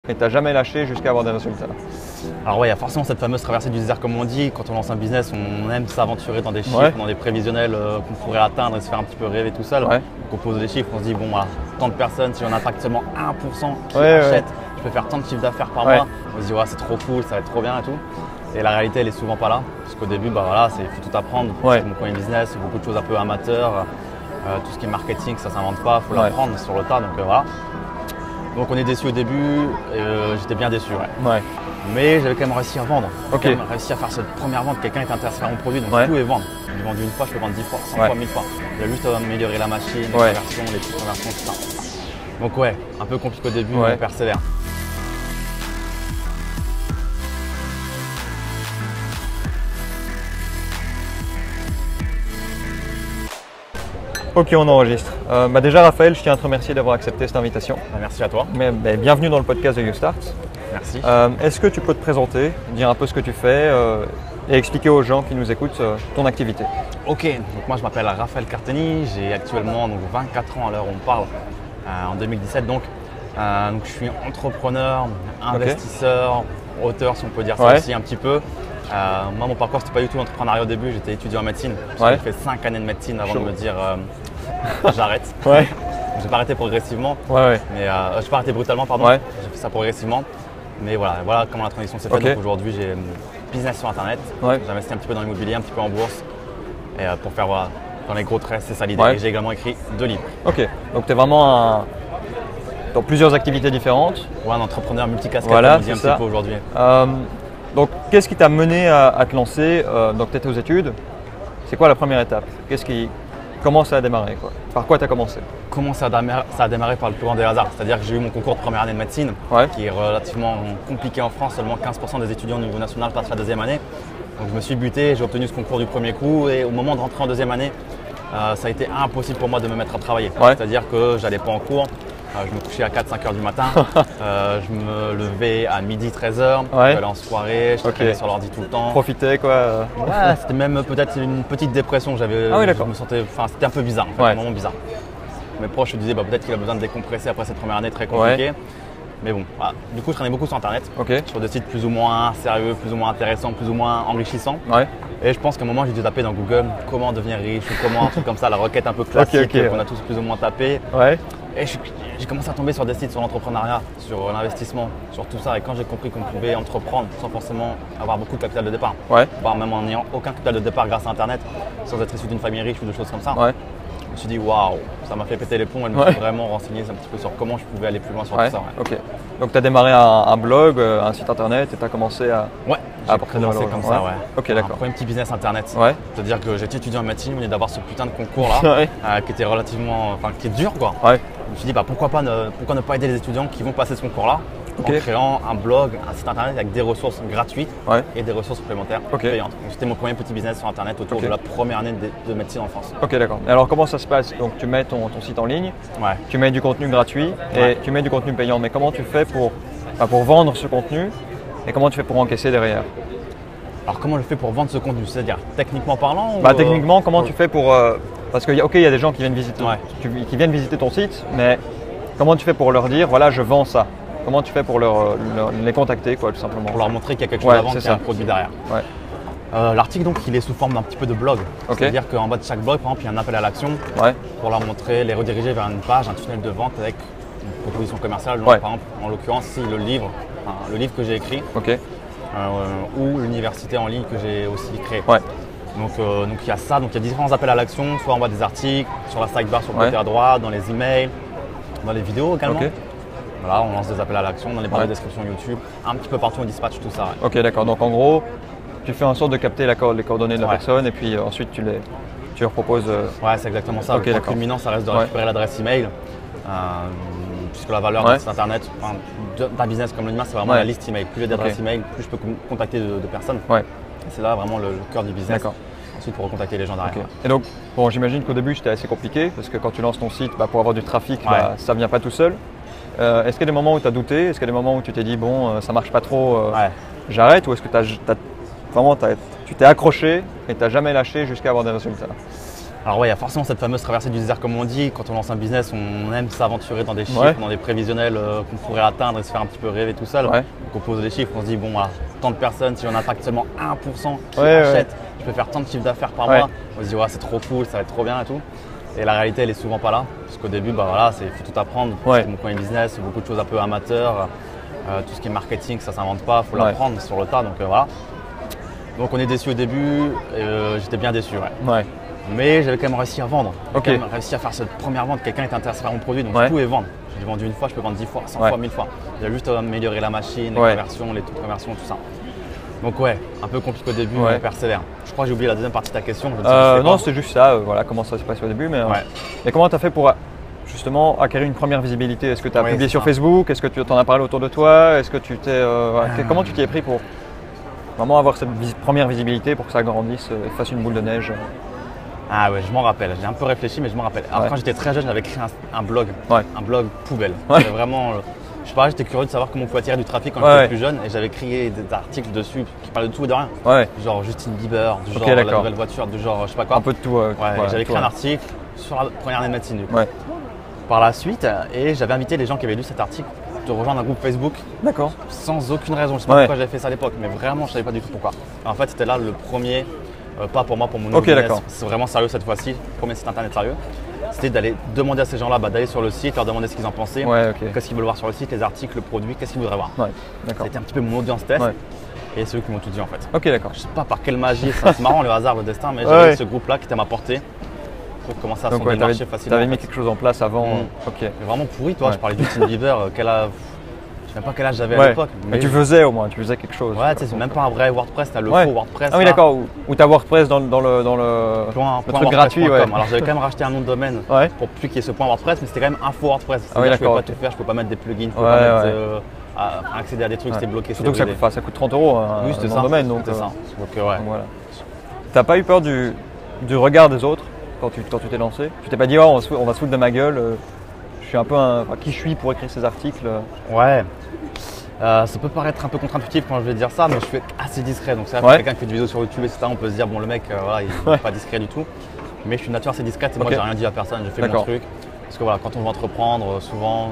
Et t'as jamais lâché jusqu'à avoir des résultats. Alors ouais, il y a forcément cette fameuse traversée du désert comme on dit. Quand on lance un business, on aime s'aventurer dans des chiffres, dans des prévisionnels qu'on pourrait atteindre et se faire un petit peu rêver tout seul. Donc on pose des chiffres, on se dit bon voilà, tant de personnes, si j'en impacte seulement 1% qui achètent, je peux faire tant de chiffres d'affaires par mois. On se dit ouais, c'est trop cool, ça va être trop bien et tout. Et la réalité elle est souvent pas là. Parce qu'au début, bah voilà, il faut tout apprendre. C'est mon premier business, beaucoup de choses un peu amateurs. Tout ce qui est marketing, ça s'invente pas, il faut l'apprendre sur le tas. Donc voilà. Donc on est déçu au début, j'étais bien déçu. Mais j'avais quand même réussi à vendre. J'ai réussi à faire cette première vente, quelqu'un est intéressé par mon produit, donc tout est vendre. J'ai vendu une fois, je peux vendre 10 fois, 100 fois, 1000 fois. Il y a juste à améliorer la machine, les conversions, les petites conversions, tout ça. Donc ouais, un peu compliqué au début, mais on persévère. Ok, on enregistre. Déjà Raphaël, je tiens à te remercier d'avoir accepté cette invitation. Merci à toi. Bienvenue dans le podcast de YouStart. Merci. Est-ce que tu peux te présenter, dire un peu ce que tu fais et expliquer aux gens qui nous écoutent ton activité? Ok, donc moi je m'appelle Raphaël Carteni, j'ai actuellement 24 ans à l'heure où on parle, en 2017 donc je suis entrepreneur, investisseur, auteur si on peut dire ça aussi un petit peu. Moi mon parcours c'était pas du tout l'entrepreneuriat au début, j'étais étudiant en médecine. J'ai fait 5 années de médecine avant de me dire j'arrête. J'ai pas arrêté progressivement, mais j'ai pas arrêté brutalement pardon, j'ai fait ça progressivement. Mais voilà comment la transition s'est faite. Donc aujourd'hui j'ai un business sur internet, j'investis un petit peu dans l'immobilier, un petit peu en bourse. Et pour faire dans les gros traits, c'est ça l'idée. Et j'ai également écrit 2 livres. Ok, donc tu es vraiment dans plusieurs activités différentes. Un entrepreneur multicasquette, on dit un petit peu aujourd'hui. Donc qu'est-ce qui t'a mené à te lancer? Donc tu étais aux études, c'est quoi la première étape? Comment ça a démarré Par quoi tu as commencé? Ça a démarré par le plus grand des hasards. C'est-à-dire que j'ai eu mon concours de première année de médecine, qui est relativement compliqué en France. Seulement 15% des étudiants au niveau national passent la deuxième année. Donc je me suis buté, j'ai obtenu ce concours du premier coup et au moment de rentrer en deuxième année, ça a été impossible pour moi de me mettre à travailler. C'est-à-dire que j'allais pas en cours, je me couchais à 4-5 heures du matin, je me levais à midi 13h, j'allais en soirée, je traînais sur l'ordi tout le temps. Profiter quoi. C'était même peut-être une petite dépression que j'avais. Je me sentais, c'était un peu bizarre, en fait, un moment bizarre. Mes proches me disaient peut-être qu'il a besoin de décompresser après cette première année très compliquée. Mais bon, du coup je traînais beaucoup sur internet, sur des sites plus ou moins sérieux, plus ou moins intéressants, plus ou moins enrichissants. Et je pense qu'à un moment j'ai dû taper dans Google comment devenir riche ou comment un truc comme ça, la requête un peu classique qu'on a tous plus ou moins tapé. Et j'ai commencé à tomber sur des sites sur l'entrepreneuriat, sur l'investissement, sur tout ça. Et quand j'ai compris qu'on pouvait entreprendre sans forcément avoir beaucoup de capital de départ, voire même en n'ayant aucun capital de départ grâce à internet, sans être issu d'une famille riche ou de choses comme ça. Je me suis dit waouh, ça m'a fait péter les plombs et je me suis vraiment renseigné un petit peu sur comment je pouvais aller plus loin sur tout ça. Donc tu as démarré un blog, un site internet et tu as commencé à commencer comme ça. D'accord. Un premier petit business internet. C'est-à-dire que j'étais étudiant en médecine, on venait d'avoir ce putain de concours là qui était relativement, qui est dur quoi. Je me suis dit pourquoi ne pas aider les étudiants qui vont passer ce concours là en créant un blog, un site internet avec des ressources gratuites et des ressources supplémentaires payantes. C'était mon premier petit business sur internet autour de la première année de médecine en France. Ok, d'accord. Alors comment ça se passe? Donc tu mets ton site en ligne, tu mets du contenu gratuit et tu mets du contenu payant. Mais comment tu fais pour vendre ce contenu et comment tu fais pour encaisser derrière? Alors comment je fais pour vendre ce contenu? C'est-à-dire techniquement parlant techniquement, comment tu fais pour… parce qu'il y a des gens qui viennent visiter ton site, mais comment tu fais pour leur dire voilà, je vends ça? Comment tu fais pour les contacter tout simplement? Pour leur montrer qu'il y a quelque chose à vendre, qu'il y a un produit derrière. L'article donc il est sous forme d'un petit peu de blog. C'est-à-dire qu'en bas de chaque blog, par exemple, il y a un appel à l'action pour leur montrer, les rediriger vers une page, un tunnel de vente avec une proposition commerciale. Donc, par exemple, en l'occurrence, si le livre que j'ai écrit ou l'université en ligne que j'ai aussi créé. Donc il y a ça, donc il y a différents appels à l'action, soit en bas des articles, sur la sidebar sur le côté à droite, dans les emails, dans les vidéos également. Voilà, on lance des appels à l'action dans les barres de description YouTube, un petit peu partout on dispatche tout ça. Ok, d'accord. Donc en gros, tu fais en sorte de capter les coordonnées de la personne et puis ensuite tu leur proposes… c'est exactement ça. Le point culminant, ça reste de récupérer l'adresse email. Puisque la valeur d'un site internet, d'un business comme le mien, c'est vraiment la liste email. Plus j'ai d'adresses email, plus je peux contacter de personnes. C'est là vraiment le cœur du business. Ensuite pour recontacter les gens derrière. Et donc, j'imagine qu'au début c'était assez compliqué parce que quand tu lances ton site, pour avoir du trafic, ça ne vient pas tout seul. Est-ce qu'il y a des moments où tu as douté? Est-ce qu'il y a des moments où tu t'es dit bon, ça marche pas trop, j'arrête? Ou est-ce que tu t'es accroché et tu n'as jamais lâché jusqu'à avoir des résultats? Alors ouais, il y a forcément cette fameuse traversée du désert comme on dit. Quand on lance un business, on aime s'aventurer dans des chiffres, dans des prévisionnels qu'on pourrait atteindre et se faire un petit peu rêver tout seul. Donc on pose des chiffres, on se dit bon voilà, tant de personnes, si j'en impacte seulement 1% qui achètent, je peux faire tant de chiffres d'affaires par mois. On se dit ouais, c'est trop cool, ça va être trop bien et tout. Et la réalité elle est souvent pas là. Parce qu'au début, bah voilà, il faut tout apprendre. C'est mon premier business, beaucoup de choses un peu amateurs. Tout ce qui est marketing, ça s'invente pas, il faut l'apprendre sur le tas. Donc voilà. Donc on est déçu au début, j'étais bien déçu. Mais j'avais quand même réussi à vendre. J'ai quand même réussi à faire cette première vente. Quelqu'un était intéressé par mon produit, donc je pouvais vendre. J'ai vendu une fois, je peux vendre 10 fois, 100 fois, 1000 fois. J'ai juste amélioré la machine, les conversions, les taux de conversion, tout ça. Donc ouais, un peu compliqué au début, mais on persévère. Je crois que j'ai oublié la deuxième partie de ta question. Non, c'était juste ça, voilà, comment ça s'est passé au début. Mais, et comment tu as fait pour justement acquérir une première visibilité? Est-ce que tu as publié sur Facebook? Est-ce que tu t'en as parlé autour de toi? Est-ce que tu t'es, comment tu t'y es pris pour vraiment avoir cette première visibilité pour que ça grandisse et fasse une boule de neige? Ah ouais, je m'en rappelle. J'ai un peu réfléchi, mais je m'en rappelle. Alors quand j'étais très jeune, j'avais créé un blog poubelle. Vraiment, je sais pas, j'étais curieux de savoir comment on pouvait attirer du trafic quand j'étais plus jeune et j'avais créé des articles dessus qui parlaient de tout et de rien. Genre Justin Bieber, du genre la nouvelle voiture, du genre je sais pas quoi. Un peu de tout. J'avais créé un article sur la première année de médecine du coup. Par la suite, et j'avais invité les gens qui avaient lu cet article de rejoindre un groupe Facebook. Sans aucune raison. Je sais pas pourquoi j'avais fait ça à l'époque, mais vraiment je savais pas du tout pourquoi. En fait, c'était là le premier. Pas pour moi, pour mon nouveau business, c'est vraiment sérieux cette fois-ci, premier site internet sérieux. C'était d'aller demander à ces gens-là, d'aller sur le site, leur demander ce qu'ils en pensaient, qu'est-ce qu'ils veulent voir sur le site, les articles, le produit, qu'est-ce qu'ils voudraient voir. C'était un petit peu mon audience test et c'est eux qui m'ont tout dit en fait. Je sais pas par quelle magie, c'est marrant le hasard, le destin, mais j'avais ce groupe-là qui était à ma portée pour commencer à sonder le marché facilement. Tu avais mis quelque chose en place avant. Mais vraiment pourri, toi, je parlais du Justin Bieber, je sais même pas quel âge j'avais à l'époque. Mais tu faisais au moins, tu faisais quelque chose. C'est même pas un vrai WordPress, t'as le faux WordPress. Ah oui, d'accord, ou t'as WordPress dans le truc gratuit. Alors j'avais quand même racheté un nom de domaine pour plus qu'il y ait ce point WordPress, mais c'était quand même un faux WordPress. Je pouvais pas tout faire, je peux pas mettre des plugins, je peux pas mettre, accéder à des trucs, c'était bloqué. Surtout que ça coûte 30 € un nom de domaine. Donc voilà. T'as pas eu peur du regard des autres quand tu t'es lancé? Tu t'es pas dit on va se foutre de ma gueule, je suis un peu qui je suis pour écrire ces articles? Ça peut paraître un peu contre-intuitif quand je vais dire ça, mais je suis assez discret. Donc c'est vrai que quelqu'un qui fait des vidéos sur YouTube, etc., on peut se dire bon le mec, il n'est pas discret du tout. Mais je suis de nature assez discrète et moi j'ai rien dit à personne, j'ai fait mon truc. Parce que voilà, quand on veut entreprendre, souvent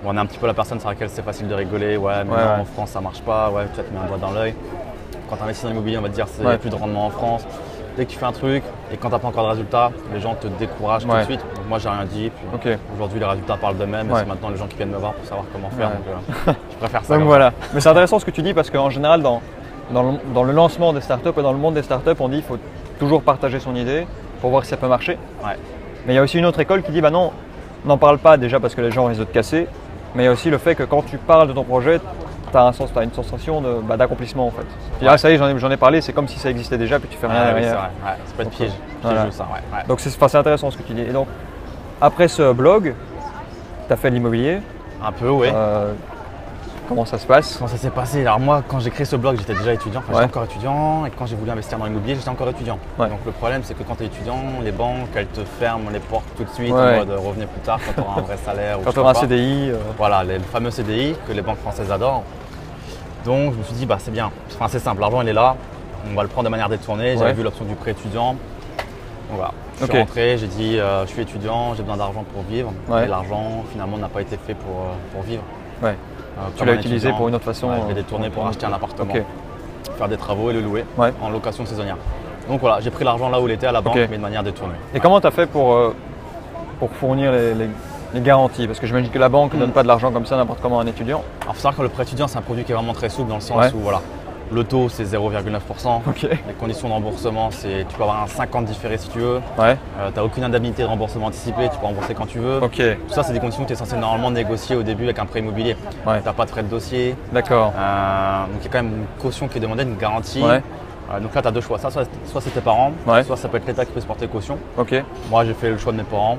on est un petit peu la personne sur laquelle c'est facile de rigoler. Ouais, mais non, en France ça marche pas. Ouais, tu te mets un doigt dans l'œil. Quand tu investis dans l'immobilier, on va te dire c'est plus de rendement en France. Dès que tu fais un truc et quand tu n'as pas encore de résultats, les gens te découragent tout de suite. Donc moi j'ai rien dit. Aujourd'hui les résultats parlent d'eux-mêmes et c'est maintenant les gens qui viennent me voir pour savoir comment faire. Donc je préfère ça. Donc voilà. Mais c'est intéressant ce que tu dis parce qu'en général dans le lancement des startups et dans le monde des startups, on dit qu'il faut toujours partager son idée pour voir si ça peut marcher. Mais il y a aussi une autre école qui dit bah non, n'en parle pas déjà parce que les gens risquent de te casser. Mais il y a aussi le fait que quand tu parles de ton projet, tu as une sensation d'accomplissement en fait. Ah, ça y est, j'en ai parlé, c'est comme si ça existait déjà, puis tu fais rien derrière. C'est pas de piège. Ça, donc c'est intéressant ce que tu dis. Et donc, après ce blog, tu as fait l'immobilier. Un peu, oui. Comment ça se passe? Comment ça s'est passé? Alors moi, quand j'ai créé ce blog, j'étais déjà étudiant. J'étais encore étudiant. Et quand j'ai voulu investir dans l'immobilier, j'étais encore étudiant. Donc le problème, c'est que quand tu es étudiant, les banques, elles te ferment les portes tout de suite en mode revenez plus tard quand tu auras un vrai salaire. Quand tu auras un CDI. Voilà, le fameux CDI que les banques françaises adorent. Donc je me suis dit, bah, c'est bien. Enfin, c'est simple, l'argent il est là. On va le prendre de manière détournée. J'avais vu l'option du prêt étudiant. Donc voilà. Je suis rentré, j'ai dit, je suis étudiant, j'ai besoin d'argent pour vivre. Et l'argent, finalement, n'a pas été fait pour vivre. Tu l'as utilisé pour une autre façon? Je l'ai détourné pour acheter un appartement, faire des travaux et le louer en location saisonnière. Donc voilà, j'ai pris l'argent là où il était à la banque, mais de manière détournée. Et comment tu as fait pour fournir les garanties? Parce que j'imagine que la banque ne donne pas de l'argent comme ça n'importe comment à un étudiant. Alors il faut savoir que le prêt étudiant, c'est un produit qui est vraiment très souple dans le sens où voilà, le taux c'est 0,9%. Les conditions de remboursement, c'est tu peux avoir un 50 différé si tu veux. Tu n'as aucune indemnité de remboursement anticipé, tu peux rembourser quand tu veux. Tout ça, c'est des conditions que tu es censé normalement négocier au début avec un prêt immobilier. Tu n'as pas de frais de dossier. Donc il y a quand même une caution qui est demandée, une garantie. Donc là, tu as deux choix. Soit c'est tes parents, soit ça peut être l'État qui peut se porter caution. Moi, j'ai fait le choix de mes parents.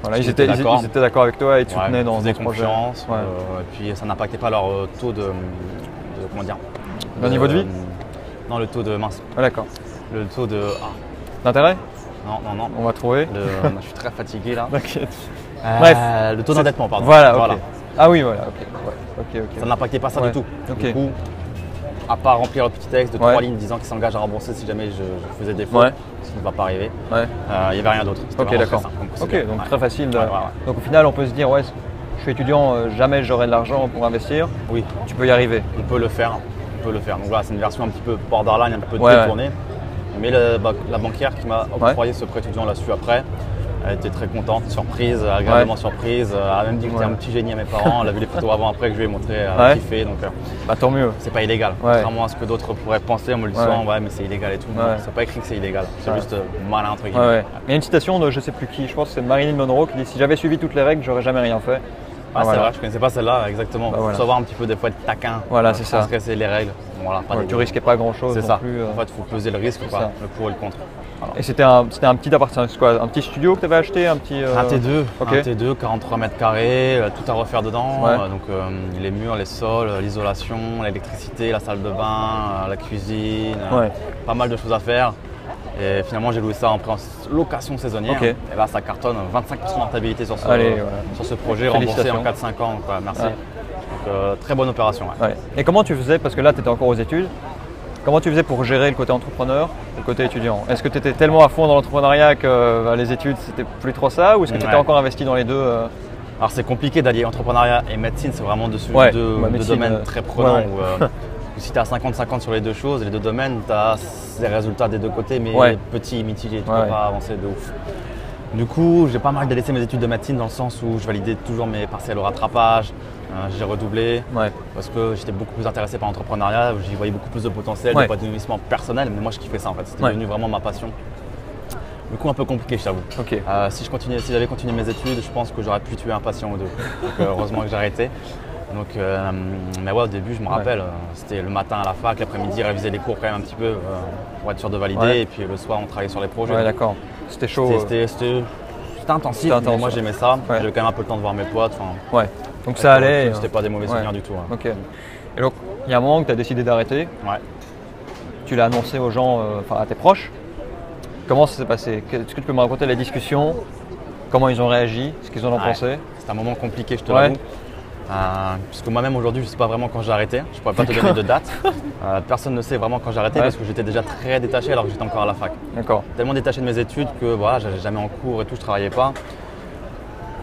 Voilà, ils étaient d'accord avec toi et ils te soutenaient dans ce projet. Et puis ça n'impactait pas leur taux de comment dire, le niveau de vie. Non, le taux de mince. Le taux de d'intérêt. Non. On va trouver. Je suis très fatigué là. T'inquiète. Bref, le taux d'endettement, pardon. Voilà. Ah oui, voilà. Ça n'impactait pas ça du tout. Du coup, à part remplir le petit texte de 3 lignes disant qu'il s'engage à rembourser si jamais je faisais défaut, ce qui ne va pas arriver. Il n'y avait rien d'autre. Ok, d'accord. Ok, donc très facile. Donc au final, on peut se dire, ouais, je suis étudiant, jamais j'aurai de l'argent pour investir. Oui. Tu peux y arriver. On peut le faire. Donc voilà, c'est une version un petit peu borderline, un peu détournée. Mais la banquière qui m'a octroyé ce prêt étudiant l'a su après. Elle était très contente, surprise, agréablement surprise. Elle a même dit que j'étais un petit génie à mes parents. Elle a vu les photos avant après que je lui ai montré, elle a kiffé. Donc, tant mieux. C'est pas illégal. Contrairement à ce que d'autres pourraient penser en me le disant, mais c'est illégal et tout. C'est pas écrit que c'est illégal. C'est juste malin entre guillemets. Il y a une citation de je sais plus qui, je pense que c'est Marilyn Monroe qui dit si j'avais suivi toutes les règles, j'aurais jamais rien fait. C'est vrai, je connaissais pas celle-là exactement. Il faut savoir un petit peu des fois être taquin. Voilà, c'est ça. Transgresser les règles. Voilà, tu risquais pas grand-chose. C'est ça. Plus, en fait, il faut peser le risque, le pour et le contre. Voilà. Et c'était un petit appartement, quoi, un petit studio que tu avais acheté, un T2, un T2, 43 mètres carrés, tout à refaire dedans. Donc les murs, les sols, l'isolation, l'électricité, la salle de bain, la cuisine, pas mal de choses à faire. Et finalement, j'ai loué ça en location saisonnière. Et là, ça cartonne 25% de rentabilité sur ce projet, remboursé en 4-5 ans. Quoi. Merci. Donc, très bonne opération. Et comment tu faisais, parce que là, tu étais encore aux études, comment tu faisais pour gérer le côté entrepreneur et le côté étudiant? Est-ce que tu étais tellement à fond dans l'entrepreneuriat que les études, c'était plus trop ça? Ou est-ce que tu étais encore investi dans les deux Alors, c'est compliqué d'allier entrepreneuriat et médecine. C'est vraiment deux domaines très prenants. Si tu as 50-50 sur les deux choses, les deux domaines, tu as des résultats des deux côtés, mais petits, mitigés, tu ne peux pas avancer de ouf. Du coup, j'ai pas mal délaissé mes études de médecine dans le sens où je validais toujours mes partiels au rattrapage, j'ai redoublé parce que j'étais beaucoup plus intéressé par l'entrepreneuriat, j'y voyais beaucoup plus de potentiel, d'épanouissement personnel, mais moi je kiffais ça en fait, c'était devenu vraiment ma passion. Du coup, un peu compliqué, je t'avoue. Si j'avais continué mes études, je pense que j'aurais pu tuer un patient ou deux. Donc, heureusement que j'ai arrêté. Donc, mais au début, je me rappelle, c'était le matin à la fac, l'après-midi, réviser les cours quand même un petit peu pour être sûr de valider. Et puis le soir, on travaillait sur les projets. D'accord. C'était chaud. C'était intensif, mais moi j'aimais ça. J'avais quand même un peu le temps de voir mes potes. Donc ça allait. C'était pas des mauvais souvenirs du tout. Et donc, il y a un moment où tu as décidé d'arrêter. Tu l'as annoncé aux gens, à tes proches. Comment ça s'est passé? Est-ce que tu peux me raconter la discussion? Comment ils ont réagi? Ce qu'ils en ont pensé? C'était un moment compliqué, je te l'avoue. Parce que moi-même aujourd'hui, je ne sais pas vraiment quand j'ai arrêté. Je ne pourrais pas te donner de date. Personne ne sait vraiment quand j'ai arrêté parce que j'étais déjà très détaché alors que j'étais encore à la fac. Tellement détaché de mes études que voilà, j'allais jamais en cours et tout, je ne travaillais pas.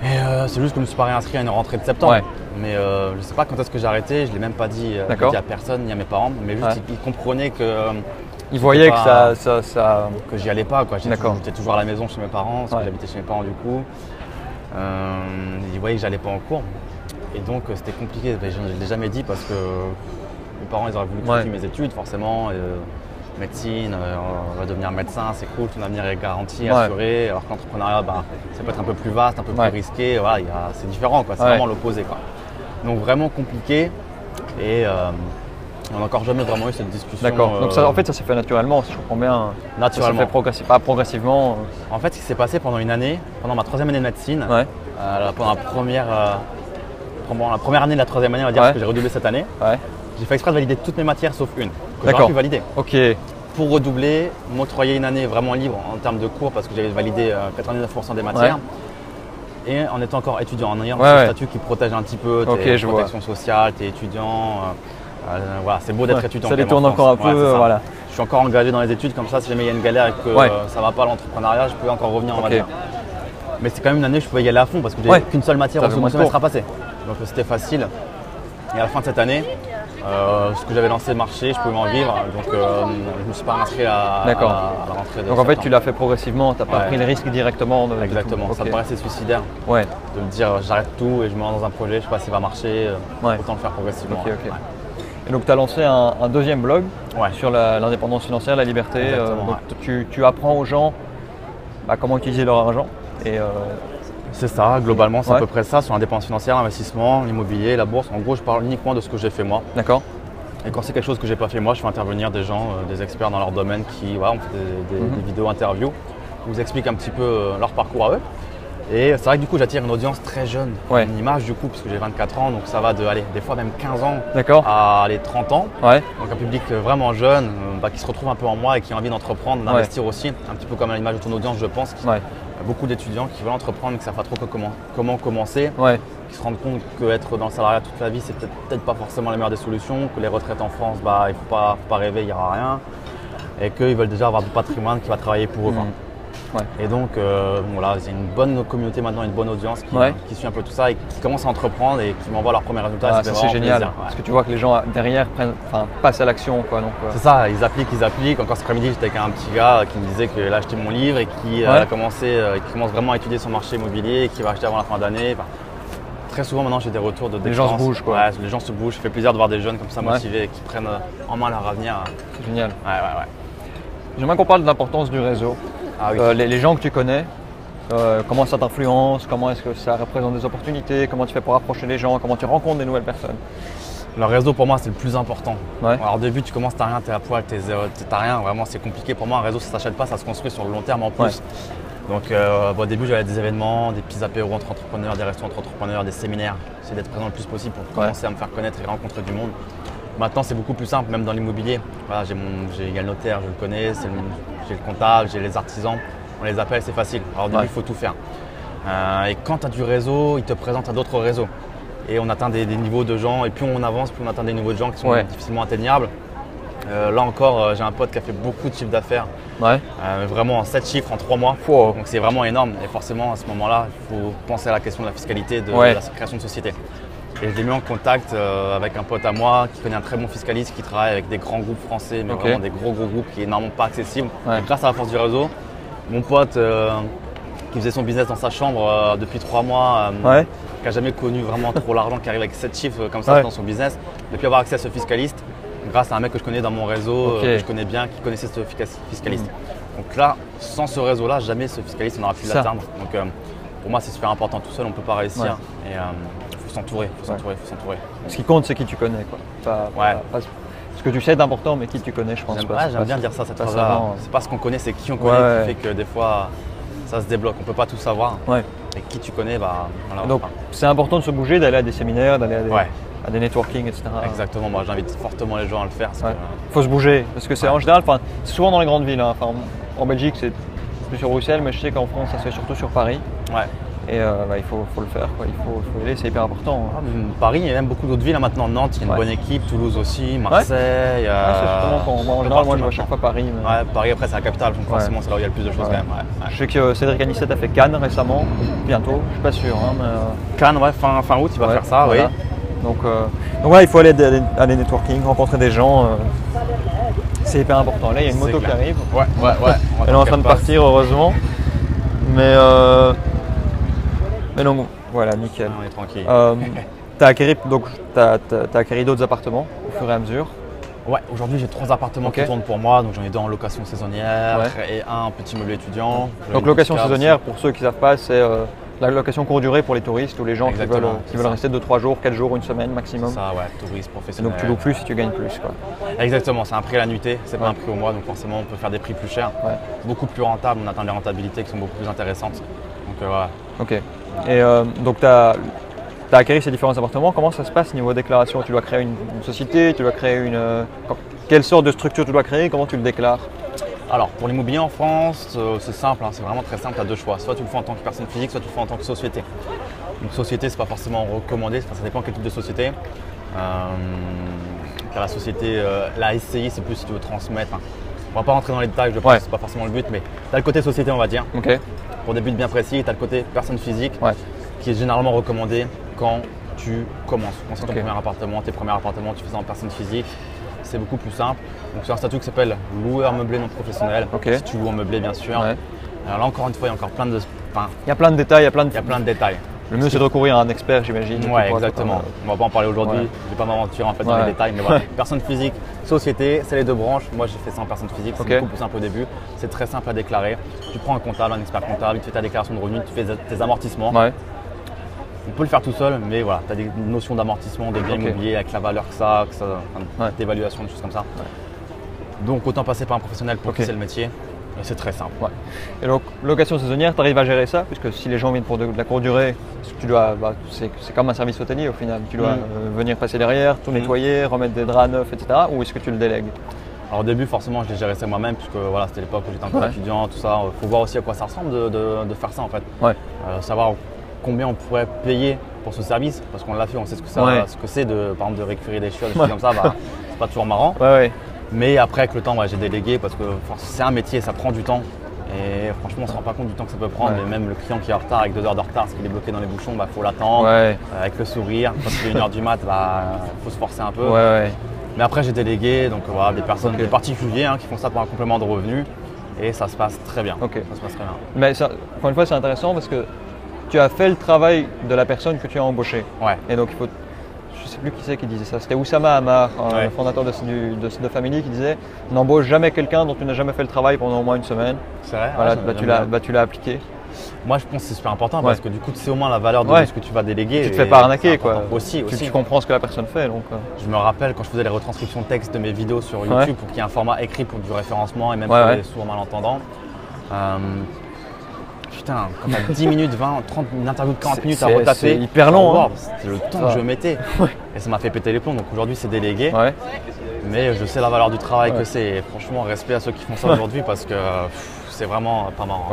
Et c'est juste que je ne me suis pas réinscrit à une rentrée de septembre. Mais je ne sais pas quand est-ce que j'ai arrêté. Je ne l'ai même pas dit à personne ni à mes parents. Mais juste ils comprenaient que. Ils voyaient que ça. Que j'y allais pas. J'étais toujours à la maison chez mes parents, parce que j'habitais chez mes parents du coup. Ils voyaient que j'allais pas en cours. Et donc c'était compliqué, je ne l'ai jamais dit parce que mes parents ils auraient voulu que je continue mes études forcément. Médecine, on va devenir médecin, c'est cool, ton avenir est garanti, assuré. Alors que l'entrepreneuriat, ça peut être un peu plus vaste, un peu plus risqué, voilà, c'est différent, c'est vraiment l'opposé. Donc vraiment compliqué et on n'a encore jamais vraiment eu cette discussion. D'accord, donc ça, en fait ça s'est fait naturellement, si je comprends bien. Naturellement. Ça s'est fait progressivement. En fait ce qui s'est passé pendant une année, pendant ma 3e année de médecine, pendant la première année de la 3e année, on va dire, parce que j'ai redoublé cette année, j'ai fait exprès de valider toutes mes matières sauf une, que j'aurais pu valider. Pour redoubler, m'octroyer une année vraiment libre en termes de cours parce que j'avais validé 99% des matières. Et en étant encore étudiant, en ayant ce statut qui protège un petit peu tes protections sociales, tes étudiants. Voilà, c'est beau d'être étudiant. Ça détourne encore un peu. Voilà. Je suis encore engagé dans les études, comme ça, si jamais il y a une galère et que ça ne va pas l'entrepreneuriat, je peux encore revenir, on va dire. Mais c'est quand même une année où je pouvais y aller à fond parce que j'ai qu'une seule matière au second semestre à passer. Donc c'était facile. Et à la fin de cette année, ce que j'avais lancé marchait, je pouvais en vivre. Donc je ne me suis pas inscrit à la rentrée de Donc en fait, tu l'as fait progressivement, tu n'as pas pris le risque directement. Exactement, ça me paraissait suicidaire de me dire j'arrête tout et je me lance dans un projet, je ne sais pas s'il va marcher, autant le faire progressivement. Et donc tu as lancé un deuxième blog sur l'indépendance financière, la liberté. Donc tu apprends aux gens comment utiliser leur argent. C'est ça, globalement c'est à peu près ça, sur l'indépendance financière, l'investissement, l'immobilier, la bourse. En gros, je parle uniquement de ce que j'ai fait moi. D'accord. Et quand c'est quelque chose que j'ai pas fait moi, je fais intervenir des gens, des experts dans leur domaine qui on fait des vidéos interviews où ils expliquent un petit peu leur parcours à eux. Et c'est vrai que du coup, j'attire une audience très jeune, une image du coup, puisque j'ai 24 ans, donc ça va de, des fois même 15 ans à 30 ans. Donc un public vraiment jeune, qui se retrouve un peu en moi et qui a envie d'entreprendre, d'investir aussi, un petit peu comme à l'image de ton audience, je pense, Il y a beaucoup d'étudiants qui veulent entreprendre mais qui ne savent pas trop comment commencer, qui se rendent compte qu'être dans le salariat toute la vie, c'est peut-être pas forcément la meilleure des solutions, que les retraites en France, il ne faut pas rêver, il n'y aura rien, et qu'ils veulent déjà avoir du patrimoine qui va travailler pour eux. Et donc, voilà, c'est une bonne communauté maintenant, une bonne audience qui suit un peu tout ça et qui commence à entreprendre et qui m'envoie leurs premiers résultats. C'est génial, parce que tu vois que les gens derrière passent à l'action. C'est ça, ils appliquent. Encore cet après-midi, j'étais avec un petit gars qui me disait qu'il a acheté mon livre et qui commence vraiment à étudier son marché immobilier et qui va acheter avant la fin d'année. Très souvent maintenant, j'ai des retours de les gens se bougent. Les gens se bougent. Ça fait plaisir de voir des jeunes comme ça motivés et qui prennent en main leur avenir. C'est génial. J'aimerais qu'on parle de l'importance du réseau. Les gens que tu connais, comment ça t'influence, comment est-ce que ça représente des opportunités, comment tu fais pour approcher les gens, comment tu rencontres des nouvelles personnes. Le réseau pour moi c'est le plus important. Alors au début tu commences, t'as rien, t'es à poil, t'as rien, vraiment c'est compliqué. Pour moi un réseau ça s'achète pas, ça se construit sur le long terme en plus. Donc au début j'avais des événements, des petits apéros entre entrepreneurs, des restos entre entrepreneurs, des séminaires. J'essaie d'être présent le plus possible pour commencer à me faire connaître et rencontrer du monde. Maintenant c'est beaucoup plus simple, même dans l'immobilier. Voilà, il y a le notaire, je le connais, j'ai le comptable, j'ai les artisans, on les appelle, c'est facile. Alors au début il faut tout faire. Et quand tu as du réseau, ils te présentent à d'autres réseaux. Et on atteint des niveaux de gens, et plus on avance, plus on atteint des niveaux de gens qui sont difficilement atteignables. Là encore, j'ai un pote qui a fait beaucoup de chiffres d'affaires, vraiment en 7 chiffres en 3 mois. Donc c'est vraiment énorme. Et forcément, à ce moment-là, il faut penser à la question de la fiscalité, de la création de société. Et je l'ai mis en contact avec un pote à moi qui connaît un très bon fiscaliste, qui travaille avec des grands groupes français, mais vraiment des gros groupes qui est normalement pas accessible. Et grâce à la force du réseau, mon pote qui faisait son business dans sa chambre depuis 3 mois, qui n'a jamais connu vraiment trop l'argent, qui arrive avec 7 chiffres comme ça dans son business, depuis avoir accès à ce fiscaliste, grâce à un mec que je connais dans mon réseau, que je connais bien, qui connaissait ce fiscaliste. Donc là, sans ce réseau-là, jamais ce fiscaliste n'aura pu l'atteindre. Donc pour moi, c'est super important. Tout seul, on ne peut pas réussir. Et il faut s'entourer, faut s'entourer. Ce qui compte, c'est qui tu connais, quoi. Pas ce que tu sais d'important, mais qui tu connais, je pense. J'aime bien dire ça, cette phrase-là. C'est pas ce qu'on connaît, c'est qui on connaît qui fait que des fois, ça se débloque. On ne peut pas tout savoir. Et qui tu connais, voilà. Donc, c'est important de se bouger, d'aller à des séminaires, d'aller à des networking, etc. Exactement, moi j'invite fortement les gens à le faire. Il faut se bouger, parce que c'est en général, c'est souvent dans les grandes villes. En Belgique, c'est plus sur Bruxelles, mais je sais qu'en France, ça se fait surtout sur Paris. Et il faut le faire, il faut y aller, c'est hyper important. Paris, il y a même beaucoup d'autres villes maintenant. Nantes, il y a une bonne équipe, Toulouse aussi, Marseille. En général, moi je vois à chaque fois Paris. Paris, après, c'est la capitale, donc forcément, c'est là où il y a le plus de choses quand même. Je sais que Cédric Anissette a fait Cannes récemment, bientôt, je suis pas sûr. Cannes, fin août, il va faire ça, voilà. Donc il faut aller à des networking, rencontrer des gens. C'est hyper important. Là, il y a une moto qui arrive. Elle est en train de partir, heureusement. Mais donc voilà, nickel. On est tranquille. Tu as acquéri d'autres appartements au fur et à mesure. Ouais, aujourd'hui j'ai 3 appartements qui tournent pour moi, donc j'en ai 2 en location saisonnière et un petit meublé étudiant. Donc location saisonnière, pour ceux qui ne savent pas, c'est la location courte durée pour les touristes ou les gens qui veulent rester 2-3 jours, 4 jours, une semaine maximum. C'est ça, touristes, professionnels. Donc tu loues plus si tu gagnes plus, quoi. Exactement, c'est un prix à la nuitée, c'est pas un prix au mois, donc forcément on peut faire des prix plus chers, beaucoup plus rentables, on atteint des rentabilités qui sont beaucoup plus intéressantes. Donc voilà. Ok. Et donc tu as acquéri ces différents appartements, comment ça se passe niveau déclaration? Tu dois créer une société, tu dois créer quelle sorte de structure tu dois créer, comment tu le déclares? Alors pour l'immobilier en France, c'est simple, c'est vraiment très simple, tu as 2 choix. Soit tu le fais en tant que personne physique, soit tu le fais en tant que société. Une société, c'est pas forcément recommandé, ça dépend quel type de société. La société, la SCI, c'est plus si tu veux transmettre. On va pas rentrer dans les détails, je pense, c'est pas forcément le but, mais tu as le côté société, on va dire. Pour des buts bien précis, tu as le côté personne physique qui est généralement recommandé quand tu commences. Quand c'est ton premier appartement, tes premiers appartements, tu fais ça en personne physique. C'est beaucoup plus simple. Donc c'est un statut qui s'appelle loueur meublé non professionnel. Si tu loues en meublé, bien sûr. Alors là, encore une fois, il y a encore plein de… il y a plein de détails, il y a plein de détails. Le mieux, c'est de recourir à un expert, j'imagine. Exactement. On va pas en parler aujourd'hui. Je ne vais pas m'aventurer en fait dans les détails, mais voilà. Personne physique, société, c'est les 2 branches. Moi, j'ai fait ça en personne physique. C'est beaucoup plus simple au début. C'est très simple à déclarer. Tu prends un comptable, un expert comptable, tu fais ta déclaration de revenus, tu fais tes amortissements. On peut le faire tout seul, mais voilà, tu as des notions d'amortissement, de bien immobilier avec la valeur que ça d'évaluation, des choses comme ça. Donc autant passer par un professionnel pour qui c'est le métier. Et c'est très simple. Et donc, location saisonnière, tu arrives à gérer ça? Puisque si les gens viennent pour de la courte durée, tu dois, c'est comme un service hôtelier au final. Tu dois venir passer derrière, tout nettoyer, remettre des draps neufs, etc. Ou est-ce que tu le délègues? Alors au début, forcément, je l'ai géré ça moi-même, puisque voilà, c'était l'époque où j'étais encore étudiant, tout ça. Il faut voir aussi à quoi ça ressemble de faire ça en fait. Savoir combien on pourrait payer pour ce service, parce qu'on l'a fait, on sait ce que c'est par exemple de récupérer des chiottes, des choses comme ça, c'est pas toujours marrant. Mais après, avec le temps, j'ai délégué parce que c'est un métier, ça prend du temps. Et franchement, on ne se rend pas compte du temps que ça peut prendre. Et même le client qui est en retard, avec 2 heures de retard, parce qu'il est bloqué dans les bouchons, faut l'attendre. Avec le sourire. Quand il est 1h du mat, faut se forcer un peu. Mais après, j'ai délégué, donc voilà, des personnes, des particuliers qui font ça pour un complément de revenus. Et ça se passe très bien. Ça se passe très bien. Mais ça, encore une fois, c'est intéressant parce que tu as fait le travail de la personne que tu as embauchée. Et donc, il faut. Je ne sais plus qui c'est qui disait ça, c'était Oussama Ammar, le fondateur de The Family, qui disait « N'embauche jamais quelqu'un dont tu n'as jamais fait le travail pendant au moins une semaine. » C'est vrai. Voilà, tu l'as appliqué. Moi, je pense que c'est super important parce que du coup, tu sais au moins la valeur de ce que tu vas déléguer. Tu te fais pas arnaquer, quoi. Aussi. Tu comprends ce que la personne fait. Donc, Je me rappelle quand je faisais les retranscriptions texte de mes vidéos sur YouTube pour qu'il y ait un format écrit pour du référencement et même pour les sourds malentendants. Putain, quand t'as 10 minutes, 20, 30, une interview de 40 minutes à retaper, c'est hyper long. C'était le temps que je mettais. Et ça m'a fait péter les plombs. Donc aujourd'hui, c'est délégué. Mais je sais la valeur du travail que c'est. Et franchement, respect à ceux qui font ça aujourd'hui parce que c'est vraiment pas marrant.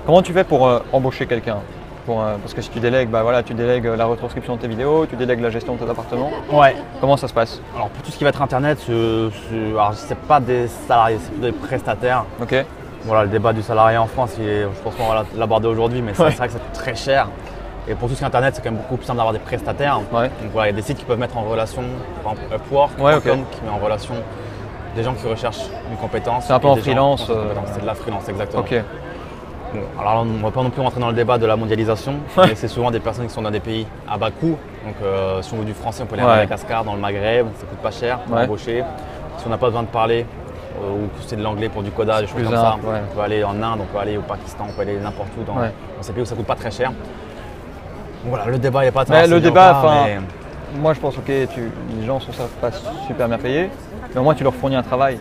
Comment tu fais pour embaucher quelqu'un parce que si tu délègues, tu délègues la retranscription de tes vidéos, tu délègues la gestion de tes appartements. Comment ça se passe? Alors pour tout ce qui va être internet, c'est pas des salariés, c'est des prestataires. Voilà, le débat du salarié en France, je pense qu'on va l'aborder aujourd'hui, mais c'est vrai que c'est très cher. Et pour tout ce qui est internet, c'est quand même beaucoup plus simple d'avoir des prestataires. Donc voilà, il y a des sites qui peuvent mettre en relation, par exemple Upwork, qui met en relation des gens qui recherchent une compétence. C'est un peu en freelance. C'est de la freelance, exactement. Bon, alors on ne va pas non plus rentrer dans le débat de la mondialisation, mais c'est souvent des personnes qui sont dans des pays à bas coût. Donc si on veut du français, on peut aller à Madagascar, dans le Maghreb, ça coûte pas cher pour embaucher. Si on n'a pas besoin de parler, ou que c'est de l'anglais pour du codage, des choses comme ça. On peut aller en Inde, on peut aller au Pakistan, on peut aller n'importe où dans ces pays où ça coûte pas très cher. Donc voilà, le débat n'est pas très le débat, moi je pense les gens sont pas super bien payés, mais au moins tu leur fournis un travail.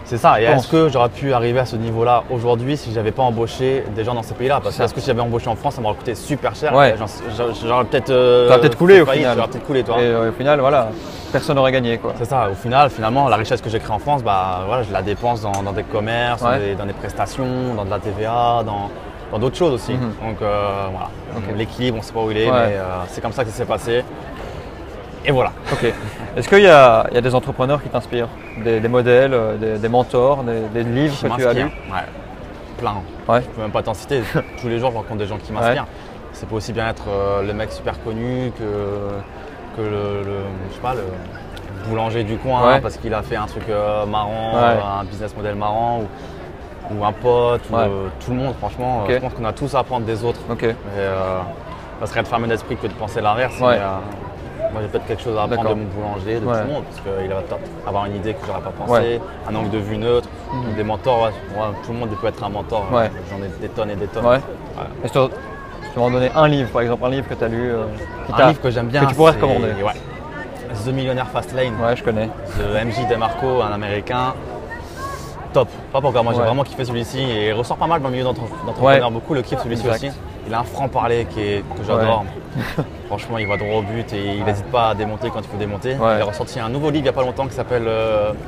C'est ça, et est-ce que j'aurais pu arriver à ce niveau-là aujourd'hui si j'avais pas embauché des gens dans ces pays-là? Parce que est-ce que si j'avais embauché en France, ça m'aurait coûté super cher. J'aurais peut-être coulé au final. J'aurais peut-être coulé, toi. Et au final, voilà, personne n'aurait gagné, quoi. C'est ça, au final, finalement, la richesse que j'ai créée en France, je la dépense dans des commerces, dans des prestations, dans de la TVA, dans d'autres choses aussi. Donc voilà, l'équilibre, on ne sait pas où il est, mais c'est comme ça que ça s'est passé. Et voilà. Est-ce qu'il y a des entrepreneurs qui t'inspirent, des modèles, des mentors, des livres que tu as lus? Plein. Je ne peux même pas t'en citer. Tous les jours, je rencontre des gens qui m'inspirent. Ça peut aussi bien être le mec super connu que le boulanger du coin parce qu'il a fait un truc marrant, un business model marrant ou un pote, ou tout le monde. Franchement, je pense qu'on a tous à apprendre des autres. Et, ça serait de fermer d'esprit que de penser l'inverse. Moi, j'ai peut-être quelque chose à apprendre de mon boulanger, de tout le monde, parce qu'il va peut-être avoir une idée que je n'aurais pas pensé, un angle de vue neutre, des mentors. Tout le monde peut être un mentor. J'en ai des tonnes et des tonnes. Est-ce que tu m'en donner un livre, par exemple, un livre que tu as lu, un livre que j'aime bien, que tu pourrais recommander? The Millionaire Fast Lane. Je connais. De MJ DeMarco, un Américain. Top. Pas pourquoi, moi j'ai vraiment kiffé celui-ci et il ressort pas mal dans le milieu d'entrepreneurs. Beaucoup le kiffent celui-ci aussi. Il a un franc-parler que j'adore. Franchement, il va droit au but et il n'hésite pas à démonter quand il faut démonter. Il a ressorti un nouveau livre il n'y a pas longtemps qui s'appelle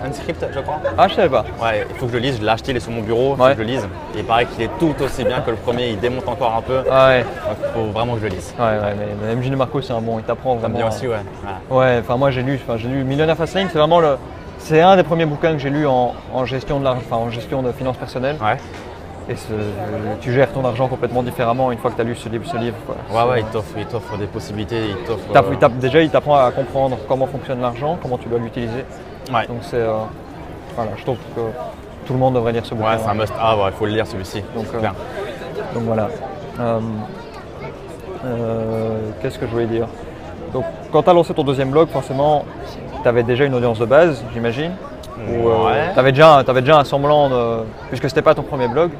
Unscript, je crois. Ah, je savais pas. Il faut que je le lise. Je l'ai acheté, il est sur mon bureau. Il faut que je le lise. Et il paraît qu'il est tout aussi bien que le premier. Il démonte encore un peu. Donc il faut vraiment que je le lise. Mais MJ DeMarco, c'est un bon. Il t'apprend vraiment. Bien aussi, Enfin, moi j'ai lu Millionaire Fast Lane. C'est vraiment c'est un des premiers bouquins que j'ai lu en gestion de l'argent, en gestion de finances personnelles. Et tu gères ton argent complètement différemment une fois que tu as lu ce livre. Il t'offre des possibilités. Il t'apprend à comprendre comment fonctionne l'argent, comment tu dois l'utiliser. Donc c'est, je trouve que tout le monde devrait lire ce bouquin. C'est un must. Il faut le lire celui-ci. Donc voilà. Qu'est-ce que je voulais dire? Donc quand tu as lancé ton deuxième blog, forcément, tu avais déjà une audience de base, j'imagine. Tu avais déjà un semblant puisque c'était pas ton premier blog.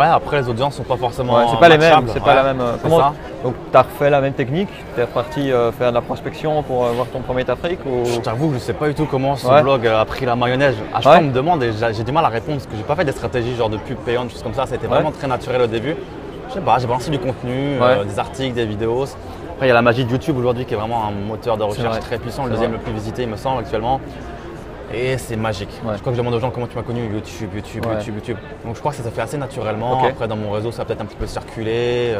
Après les audiences sont pas forcément. C'est pas les mêmes, c'est pas la même. Donc tu as refait la même technique, tu es reparti faire de la prospection pour voir ton premier trafic Je t'avoue que je sais pas du tout comment ce blog a pris la mayonnaise. À chaque fois on me demande et j'ai du mal à répondre parce que j'ai pas fait des stratégies genre de pub payante, des choses comme ça. Ça a été vraiment très naturel au début. Je sais pas, j'ai balancé du contenu, des articles, des vidéos. Après il y a la magie de YouTube aujourd'hui qui est vraiment un moteur de recherche très puissant, le deuxième le plus visité il me semble actuellement. Et c'est magique. Je crois que je demande aux gens comment tu m'as connu, YouTube. Donc je crois que ça s'est fait assez naturellement. Après dans mon réseau ça a peut-être un petit peu circulé.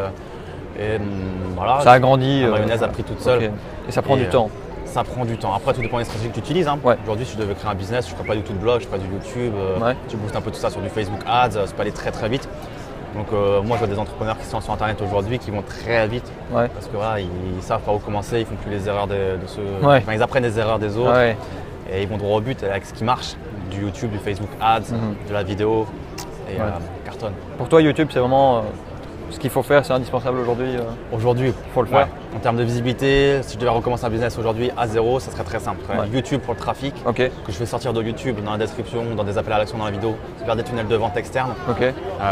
Voilà. Ça a grandi. La mayonnaise a pris toute seule. Et ça prend du temps. Ça prend du temps. Après tout dépend des stratégies que tu utilises. Aujourd'hui si je devais créer un business, je ne ferais pas du tout de blog, je ferais du YouTube. Tu boostes un peu tout ça sur du Facebook Ads, ça peut aller très très vite. Donc moi je vois des entrepreneurs qui sont sur internet aujourd'hui qui vont très vite parce que voilà, ils savent par où commencer, ils font plus les erreurs de ceux. Enfin, ils apprennent les erreurs des autres et ils vont droit au but avec ce qui marche, du YouTube, du Facebook Ads, de la vidéo et cartonne. Pour toi YouTube c'est vraiment ce qu'il faut faire, c'est indispensable aujourd'hui. Aujourd'hui, il faut le faire. En termes de visibilité, si je devais recommencer un business aujourd'hui à zéro, ça serait très simple. YouTube pour le trafic, que je vais sortir de YouTube dans la description, dans des appels à l'action dans la vidéo, vers des tunnels de vente externes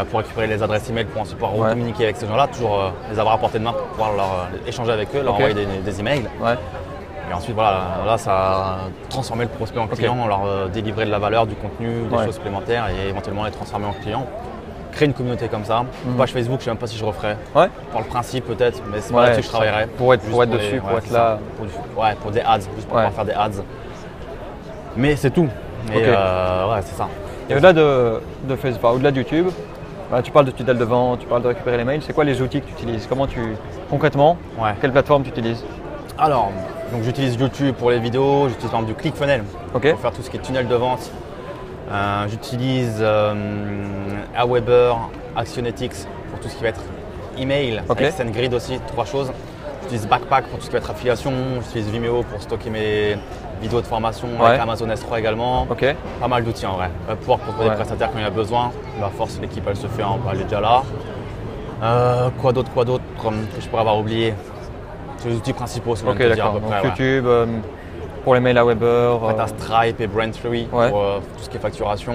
pour récupérer les adresses email pour ensuite pouvoir communiquer avec ces gens-là, toujours les avoir à portée de main pour pouvoir leur échanger avec eux, leur envoyer des emails. Et ensuite, voilà, là, ça a transformé le prospect en client, leur délivrer de la valeur, du contenu, des choses supplémentaires et éventuellement les transformer en client. Créer une communauté comme ça. Page Facebook, je ne sais même pas si je referais. Pour le principe peut-être, mais c'est pas là-dessus que je travaillerais. Pour être dessus, pour être là. Pour des ads, juste pour pouvoir faire des ads. Mais c'est tout. Et c'est ça. Et au-delà de Facebook, au-delà de YouTube, tu parles de tunnel de vente, tu parles de récupérer les mails. C'est quoi les outils que tu utilises? Concrètement, quelle plateforme tu utilises? Alors, donc j'utilise YouTube pour les vidéos, j'utilise par exemple du ClickFunnels pour faire tout ce qui est tunnel de vente. J'utilise Aweber, Actionetics pour tout ce qui va être email, avec SendGrid aussi, 3 choses. J'utilise Backpack pour tout ce qui va être affiliation, j'utilise Vimeo pour stocker mes vidéos de formation, avec Amazon S3 également. Pas mal d'outils en vrai. Pouvoir proposer des prestataires quand il y a besoin. La force, l'équipe elle se fait, elle est déjà là. Quoi d'autre que je pourrais avoir oublié? C'est les outils principaux, c'est ce que je dire à peu près. YouTube. Pour les mails à Weber. Tu as Stripe et Braintree pour tout ce qui est facturation.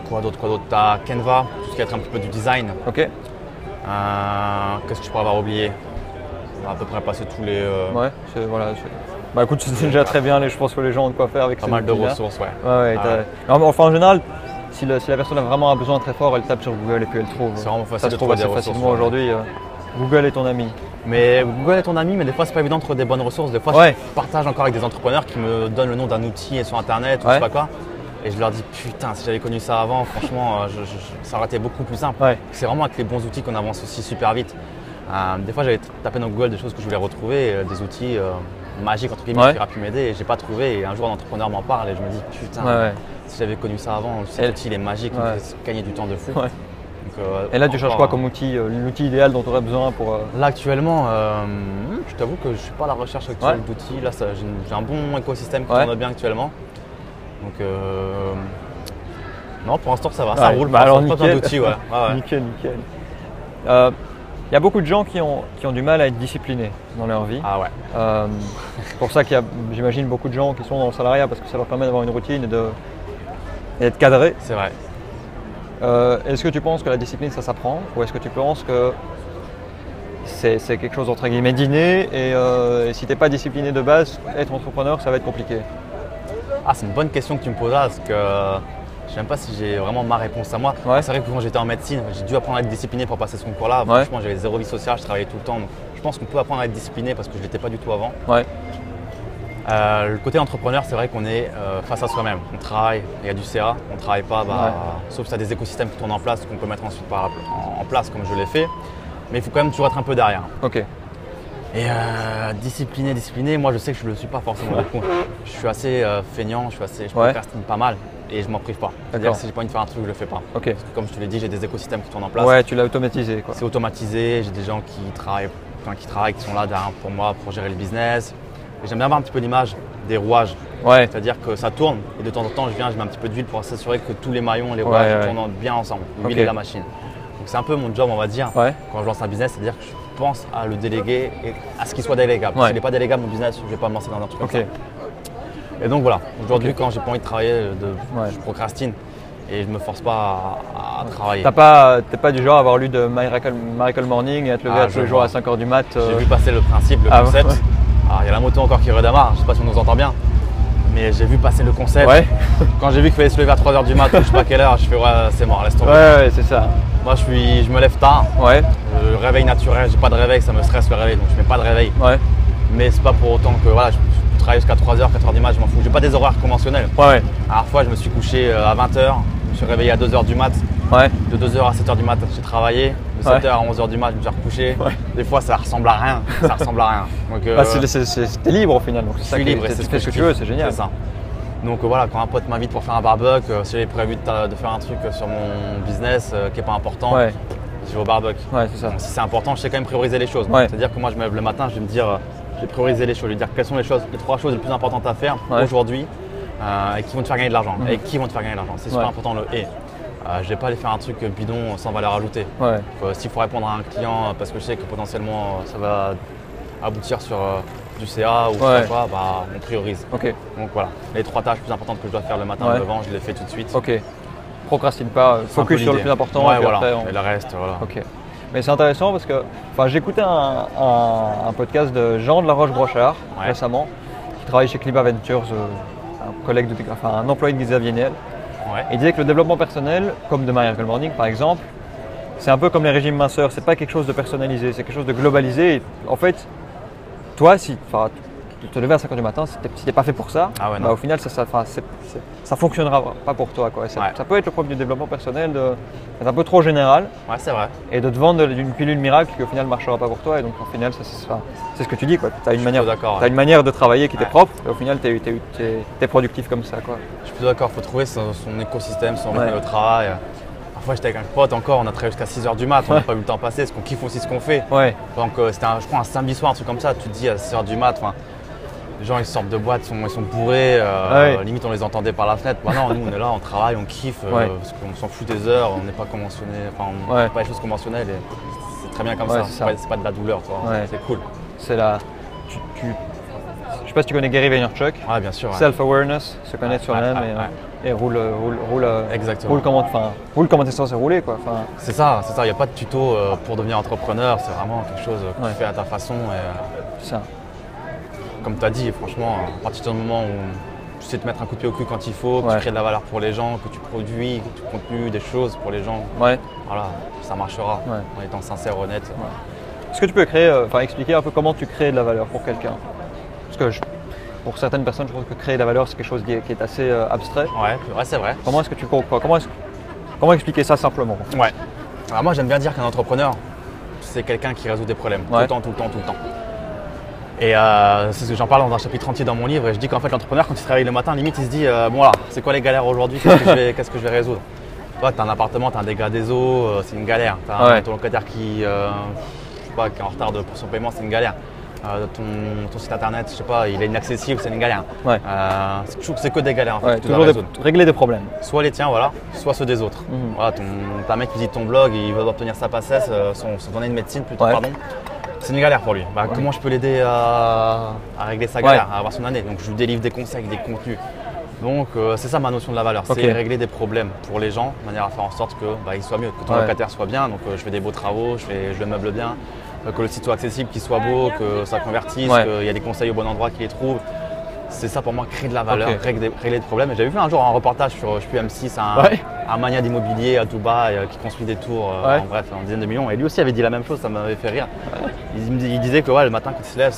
Quoi d'autre? Tu as Canva, tout ce qui est un petit peu du design. Qu'est-ce que je pourrais avoir oublié? On va à peu près passer tous les. Écoute, c'est déjà très bien. Je pense que les gens ont de quoi faire avec pas mal de ressources, Enfin, en général, si la personne a vraiment un besoin très fort, elle tape sur Google et puis elle trouve. C'est vraiment facile de trouver assez facilement aujourd'hui. Google est ton ami. Mais Google est ton ami, mais des fois c'est pas évident de trouver des bonnes ressources. Des fois je partage encore avec des entrepreneurs qui me donnent le nom d'un outil sur internet ou je sais pas quoi. Et je leur dis putain, si j'avais connu ça avant, franchement ça aurait été beaucoup plus simple. C'est vraiment avec les bons outils qu'on avance aussi super vite. Des fois j'avais tapé dans Google des choses que je voulais retrouver, des outils magiques entre guillemets qui auraient pu m'aider et j'ai pas trouvé. Et un jour un entrepreneur m'en parle et je me dis putain, si j'avais connu ça avant, cet outil il est magique, il me fait gagner du temps de fou. Donc, et là, tu cherches quoi comme outil, l'outil idéal dont tu aurais besoin pour… Là, actuellement, je t'avoue que je ne suis pas à la recherche actuelle d'outils. Là, j'ai un bon écosystème qui tourne bien actuellement. Donc, non, pour l'instant, ça va, ça roule. Alors, pas besoin d'outils, Nickel. Il y a beaucoup de gens qui ont du mal à être disciplinés dans leur vie. C'est pour ça qu'il y a, j'imagine, beaucoup de gens qui sont dans le salariat parce que ça leur permet d'avoir une routine et d'être cadré. C'est vrai. Est-ce que tu penses que la discipline ça s'apprend ou est-ce que tu penses que c'est quelque chose entre guillemets d'inné et si tu n'es pas discipliné de base, être entrepreneur ça va être compliqué? C'est une bonne question que tu me poses là parce que je ne sais même pas si j'ai vraiment ma réponse à moi. C'est vrai que quand j'étais en médecine, j'ai dû apprendre à être discipliné pour passer ce concours-là. Franchement, j'avais zéro vie sociale, je travaillais tout le temps. Donc, je pense qu'on peut apprendre à être discipliné parce que je ne l'étais pas du tout avant. Le côté entrepreneur, c'est vrai qu'on est face à soi-même. On travaille, il y a du CA, on ne travaille pas, sauf si tu as des écosystèmes qui tournent en place qu'on peut mettre ensuite en place comme je l'ai fait. Mais il faut quand même toujours être un peu derrière. Et discipliné, moi je sais que je ne le suis pas forcément beaucoup. Je suis assez feignant, je procrastine pas mal et je m'en prive pas. C'est-à-dire que si j'ai pas envie de faire un truc, je le fais pas. Parce que comme je te l'ai dit, j'ai des écosystèmes qui tournent en place. Tu l'as automatisé. C'est automatisé, j'ai des gens qui travaillent, qui sont là derrière pour moi pour gérer le business. J'aime bien avoir un petit peu l'image des rouages, c'est-à-dire que ça tourne et de temps en temps je mets un petit peu d'huile pour s'assurer que tous les maillons, les rouages tournent bien ensemble, l'huile et la machine. Donc c'est un peu mon job on va dire quand je lance un business, c'est-à-dire que je pense à le déléguer et à ce qu'il soit délégable. S'il n'est pas délégable mon business, je ne vais pas me lancer dans un truc comme ça. Et donc voilà, aujourd'hui quand j'ai pas envie de travailler, je procrastine et je ne me force pas à travailler. T'es pas du genre à avoir lu de Miracle Morning et à te lever tous les jours à 5h du mat. J'ai vu passer le principe, le concept. Alors, il y a la moto encore qui redémarre, je ne sais pas si on nous entend bien, mais j'ai vu passer le concept. Quand j'ai vu qu'il fallait se lever à 3h du mat, je ne sais pas quelle heure, je fais c'est mort, laisse tomber. C'est ça. Moi je me lève tard, le réveil naturel, j'ai pas de réveil, ça me stresse le réveil, donc je ne mets pas de réveil. Mais c'est pas pour autant que travailler jusqu'à 3h, 4h du mat, je m'en fous. J'ai pas des horaires conventionnels. Ouais. La dernière fois, je me suis couché à 20h, je me suis réveillé à 2h du mat. Ouais. De 2h à 7h du mat, j'ai travaillé. De 7h à 11h du mat, je me suis recouché. Ouais. Des fois, ça ressemble à rien. Ça ressemble à rien. Donc, t'es libre au final. Donc je suis libre, tu fais ce que tu veux, c'est génial. C'est ça. Donc voilà, quand un pote m'invite pour faire un barbecue, si j'ai prévu de faire un truc sur mon business qui n'est pas important, Ouais. je vais au barbecue. Ouais, c'est ça. Donc, si c'est important, je sais quand même prioriser les choses. Ouais. C'est-à-dire que moi, je me lève le matin, je vais me dire, je vais prioriser les choses. Je vais dire quelles sont les 3 choses les plus importantes à faire aujourd'hui et qui vont te faire gagner de l'argent. Et qui vont te faire gagner de l'argent. C'est super important le et. Je ne vais pas aller faire un truc bidon sans valeur ajoutée. Ouais. S'il faut répondre à un client parce que je sais que potentiellement ça va aboutir sur du CA ou quoi, bah, on priorise. Ok. Donc voilà, les 3 tâches plus importantes que je dois faire le matin en me levant, je les fais tout de suite. Ok. Procrastine pas, focus sur le plus important. Ouais, et voilà. après, Et le reste, voilà. Ok. Mais c'est intéressant parce que j'écoutais un podcast de Jean de la Roche-Brochard récemment, qui travaille chez Cliba Ventures, un employé de Xavier Niel. Ouais. Et il disait que le développement personnel, comme de Miracle Morning par exemple, c'est un peu comme les régimes minceurs, c'est pas quelque chose de personnalisé, c'est quelque chose de globalisé. Et en fait, toi, si tu te lever à 5h du matin, si tu n'es pas fait pour ça, au final, ça fonctionnera pas pour toi. Quoi. Ça peut être le problème du développement personnel d'être un peu trop général. Ouais, c'est vrai. Et de te vendre une pilule miracle qui au final ne marchera pas pour toi. Et donc au final, c'est ce que tu dis. Tu as une manière de travailler qui t'est propre et au final, tu es productif comme ça. Quoi. Je suis plutôt d'accord, il faut trouver son écosystème, son rythme de travail. Parfois j'étais avec un pote encore, on a travaillé jusqu'à 6h du mat, on n'a pas eu le temps passer, parce qu'on kiffe aussi ce qu'on fait. Ouais. Donc c'était je crois un samedi soir, un truc comme ça, tu te dis à 6h du mat, les gens ils sortent de boîte, ils sont bourrés, limite on les entendait par la fenêtre. Bah non, nous on est là, on travaille, on kiffe, parce qu'on s'en fout des heures, on n'est pas conventionné, on ne fait pas les choses conventionnelles et c'est très bien comme ça. C'est pas de la douleur, c'est cool. C'est là. Je sais pas si tu connais Gary Vaynerchuk. Ouais, bien sûr. Self-awareness, se connaître soi-même et roule comment t'es censé rouler. C'est ça, il n'y a pas de tuto pour devenir entrepreneur, c'est vraiment quelque chose que tu fais à ta façon. C'est ça. Comme tu as dit, franchement, à partir du moment où tu sais te mettre un coup de pied au cul quand il faut, que tu crées de la valeur pour les gens, que tu produis, que tu contenus des choses pour les gens, voilà, ça marchera en étant sincère, honnête. Est-ce que tu peux expliquer un peu comment tu crées de la valeur pour quelqu'un? Parce que pour certaines personnes, je pense que créer de la valeur, c'est quelque chose qui est assez abstrait. Ouais, c'est vrai. Comment expliquer ça simplement? Ouais. Alors moi, j'aime bien dire qu'un entrepreneur, c'est quelqu'un qui résout des problèmes tout le temps. Et c'est ce que j'en parle dans un chapitre entier dans mon livre. Et je dis qu'en fait, l'entrepreneur, quand il se réveille le matin, limite, il se dit bon, voilà, c'est quoi les galères aujourd'hui? Qu'est-ce que je vais résoudre? Toi, tu as un appartement, tu as un dégât des eaux, c'est une galère. Tu as ton locataire qui est en retard pour son paiement, c'est une galère. Ton site internet, je sais pas, il est inaccessible, c'est une galère. C'est que des galères en fait. Toujours régler des problèmes. Soit les tiens, soit ceux des autres. Voilà, t'as un mec qui visite ton blog, il veut obtenir sa PACES, son données de médecine plutôt, pardon. C'est une galère pour lui. Comment je peux l'aider à régler sa galère, à avoir son année? Donc je lui délivre des conseils, des contenus. Donc c'est ça ma notion de la valeur, c'est régler des problèmes pour les gens, de manière à faire en sorte qu'ils soient mieux, que ton locataire soit bien. Donc je fais des beaux travaux, je le meuble bien. Que le site soit accessible, qu'il soit beau, que ça convertisse, qu'il y ait des conseils au bon endroit, qu'il les trouve. C'est ça pour moi, créer de la valeur, régler des problèmes. J'avais vu un jour un reportage sur M6, un mania d'immobilier à Dubaï qui construit des tours, en dizaines de millions. Et lui aussi avait dit la même chose, ça m'avait fait rire. Il disait que le matin quand il se lève,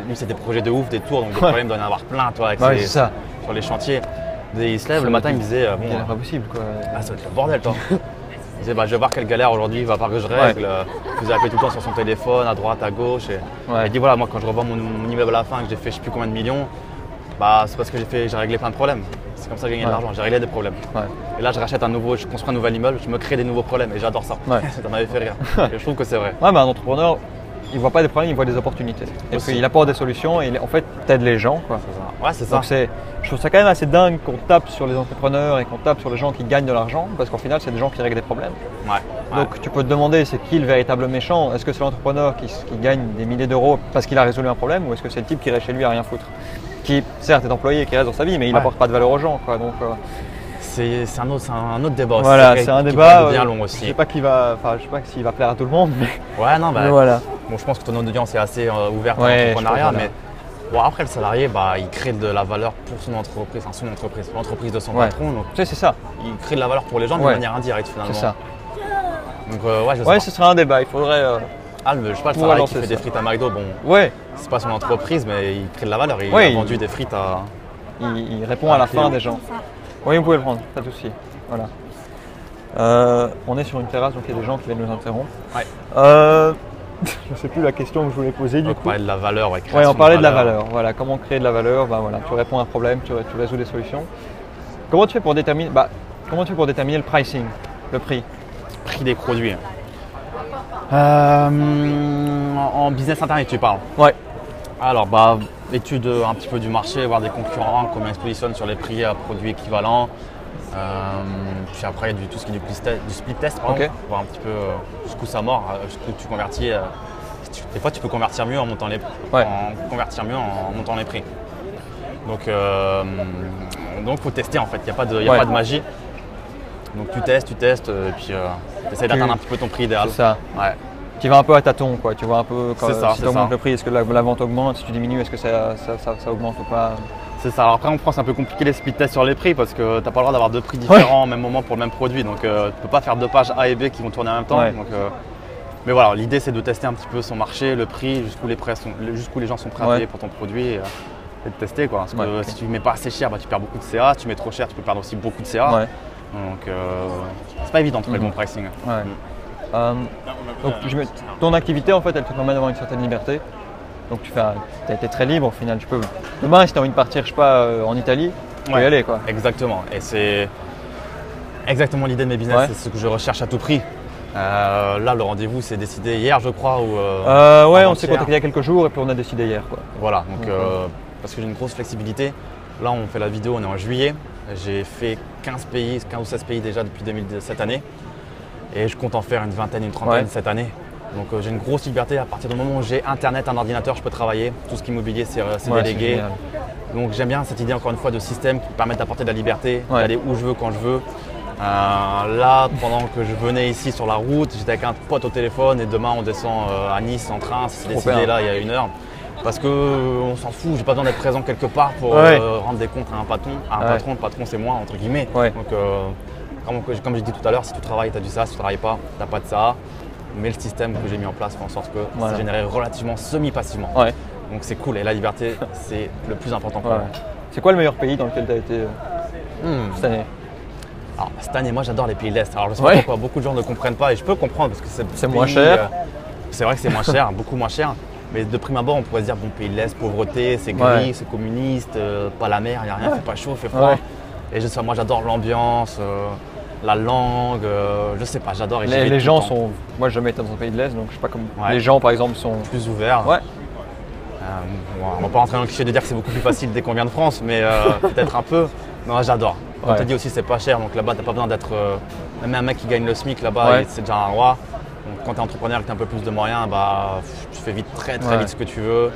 lui c'est des projets de ouf, des tours, donc des problèmes, il doit y en avoir plein sur les chantiers. Et il se lève le matin, il me disait c'est pas possible quoi. Ça va être le bordel toi. Il disait je vais voir quelle galère aujourd'hui, il va falloir que je règle. Il faisait appeler tout le temps sur son téléphone, à droite, à gauche. Il dit moi quand je revends mon immeuble à la fin, que j'ai fait je sais plus combien de millions, c'est parce que j'ai réglé plein de problèmes. C'est comme ça que j'ai gagné de l'argent, j'ai réglé des problèmes. Et là je construis un nouvel immeuble, je me crée des nouveaux problèmes et j'adore ça. Ça m'avait fait rire. Et je trouve que c'est vrai. Un entrepreneur, il ne voit pas des problèmes, il voit des opportunités. Et puis il apporte des solutions et en fait t'aides les gens. C'est ça. Donc je trouve ça quand même assez dingue qu'on tape sur les entrepreneurs et qu'on tape sur les gens qui gagnent de l'argent parce qu'au final c'est des gens qui règlent des problèmes. Donc tu peux te demander c'est qui le véritable méchant? Est-ce que c'est l'entrepreneur qui gagne des milliers d'euros parce qu'il a résolu un problème ou est-ce que c'est le type qui reste chez lui à rien foutre? Qui certes est employé et qui reste dans sa vie mais il n'apporte pas de valeur aux gens. Donc, c'est un autre débat. Voilà, c'est un débat bien long aussi. Je sais pas s'il va plaire à tout le monde. Mais voilà. Bon, je pense que ton audience est assez ouverte à l'entrepreneuriat, mais après le salarié, il crée de la valeur pour son entreprise, l'entreprise de son patron. Donc, c'est ça. Il crée de la valeur pour les gens de manière indirecte finalement. C'est ça. Donc ce serait un débat. Il faudrait Ah, je sais pas, le salarié qui fait des frites à McDo, bon, c'est pas son entreprise, mais il crée de la valeur. Il a vendu des frites à. Il répond à la faim des gens. Oui, vous pouvez le prendre, pas de souci. Voilà. On est sur une terrasse, donc il y a des gens qui viennent nous interrompre. Ouais. Je ne sais plus la question que je voulais poser du coup. On parlait de la valeur, Oui, on parlait de la valeur. Voilà, comment créer de la valeur. Voilà, tu réponds à un problème, tu résous des solutions. Comment tu fais pour déterminer, le pricing, le prix? Prix des produits. En business internet, tu parles? Ouais. Alors, étude un petit peu du marché, voir des concurrents, combien ils se positionnent sur les prix à produits équivalents. Puis après, il y a tout ce qui est du split test, par exemple, voir un petit peu jusqu'où ça mord, jusqu'où tu convertis. Des fois, tu peux convertir mieux en montant les prix. Donc, il faut tester en fait. Il n'y a pas de magie. Donc, tu testes, et puis tu essaies d'atteindre un petit peu ton prix idéal. C'est ça. Ouais. Tu vas un peu à tâtons, quoi. Tu vois un peu quand si tu augmentes le prix, est-ce que la vente augmente? Si tu diminues, est-ce que ça augmente ou pas? C'est ça. Alors après, en France, c'est un peu compliqué les split tests sur les prix parce que tu n'as pas le droit d'avoir deux prix différents au même moment pour le même produit. Donc, tu ne peux pas faire deux pages A et B qui vont tourner en même temps. Donc, mais voilà, l'idée, c'est de tester un petit peu son marché, le prix, jusqu'où les gens sont prêts à payer pour ton produit et de tester, quoi. Parce que si tu ne mets pas assez cher, tu perds beaucoup de CA. Si tu mets trop cher, tu peux perdre aussi beaucoup de CA. Donc, c'est pas évident de trouver le bon pricing. Donc, ton activité, en fait, elle te permet d'avoir une certaine liberté. Donc tu as été très libre au final. Demain, si tu as envie de partir, je sais pas, en Italie, tu peux y aller, quoi. Exactement. Et c'est exactement l'idée de mes business. C'est ce que je recherche à tout prix. Là, le rendez-vous, c'est décidé hier, je crois. On s'est contacté il y a quelques jours et puis on a décidé hier, quoi. Voilà. Donc, parce que j'ai une grosse flexibilité. Là, on fait la vidéo, on est en juillet. J'ai fait 15 ou 16 pays déjà depuis cette année. Et je compte en faire une vingtaine, une trentaine cette année. Donc j'ai une grosse liberté. À partir du moment où j'ai internet, un ordinateur, je peux travailler. Tout ce qui est immobilier, c'est délégué. Donc j'aime bien cette idée, encore une fois, de système qui me permet d'apporter de la liberté, d'aller où je veux, quand je veux. Là, pendant que je venais ici sur la route, j'étais avec un pote au téléphone et demain on descend à Nice en train. C'est décidé là il y a 1 heure. Parce qu'on s'en fout, j'ai pas besoin d'être présent quelque part pour rendre des comptes à un patron. Le patron c'est moi, entre guillemets. Donc comme j'ai dit tout à l'heure, si tu travailles, tu as du ça, si tu ne travailles pas, tu n'as pas de ça. Mais le système que j'ai mis en place fait en sorte que ça générait relativement semi-passivement. Donc c'est cool et la liberté, c'est le plus important pour moi. C'est quoi le meilleur pays dans lequel tu as été cette année? Alors, cette année, moi j'adore les pays de l'Est. Alors je sais pas pourquoi beaucoup de gens ne comprennent pas et je peux comprendre parce que c'est moins cher. C'est vrai que c'est moins cher, beaucoup moins cher. Mais de prime abord, on pourrait se dire, bon, pays de l'Est, pauvreté, c'est gris, c'est communiste, pas la mer, il n'y a rien, il fait pas chaud, il fait froid. Et je sais, moi j'adore l'ambiance. La langue, je sais pas, j'adore. Les gens sont. Moi, j'ai jamais été dans un pays de l'Est, donc je sais pas comment. Les gens, par exemple, sont plus ouverts. On va pas rentrer dans le cliché de dire que c'est beaucoup plus facile dès qu'on vient de France, mais peut-être un peu. Non, j'adore. Comme tu as dit aussi, c'est pas cher, donc là-bas, t'as pas besoin d'être. Même un mec qui gagne le SMIC là-bas, c'est déjà un roi. Donc quand tu es entrepreneur et que tu as un peu plus de moyens, tu fais vite, très vite ce que tu veux.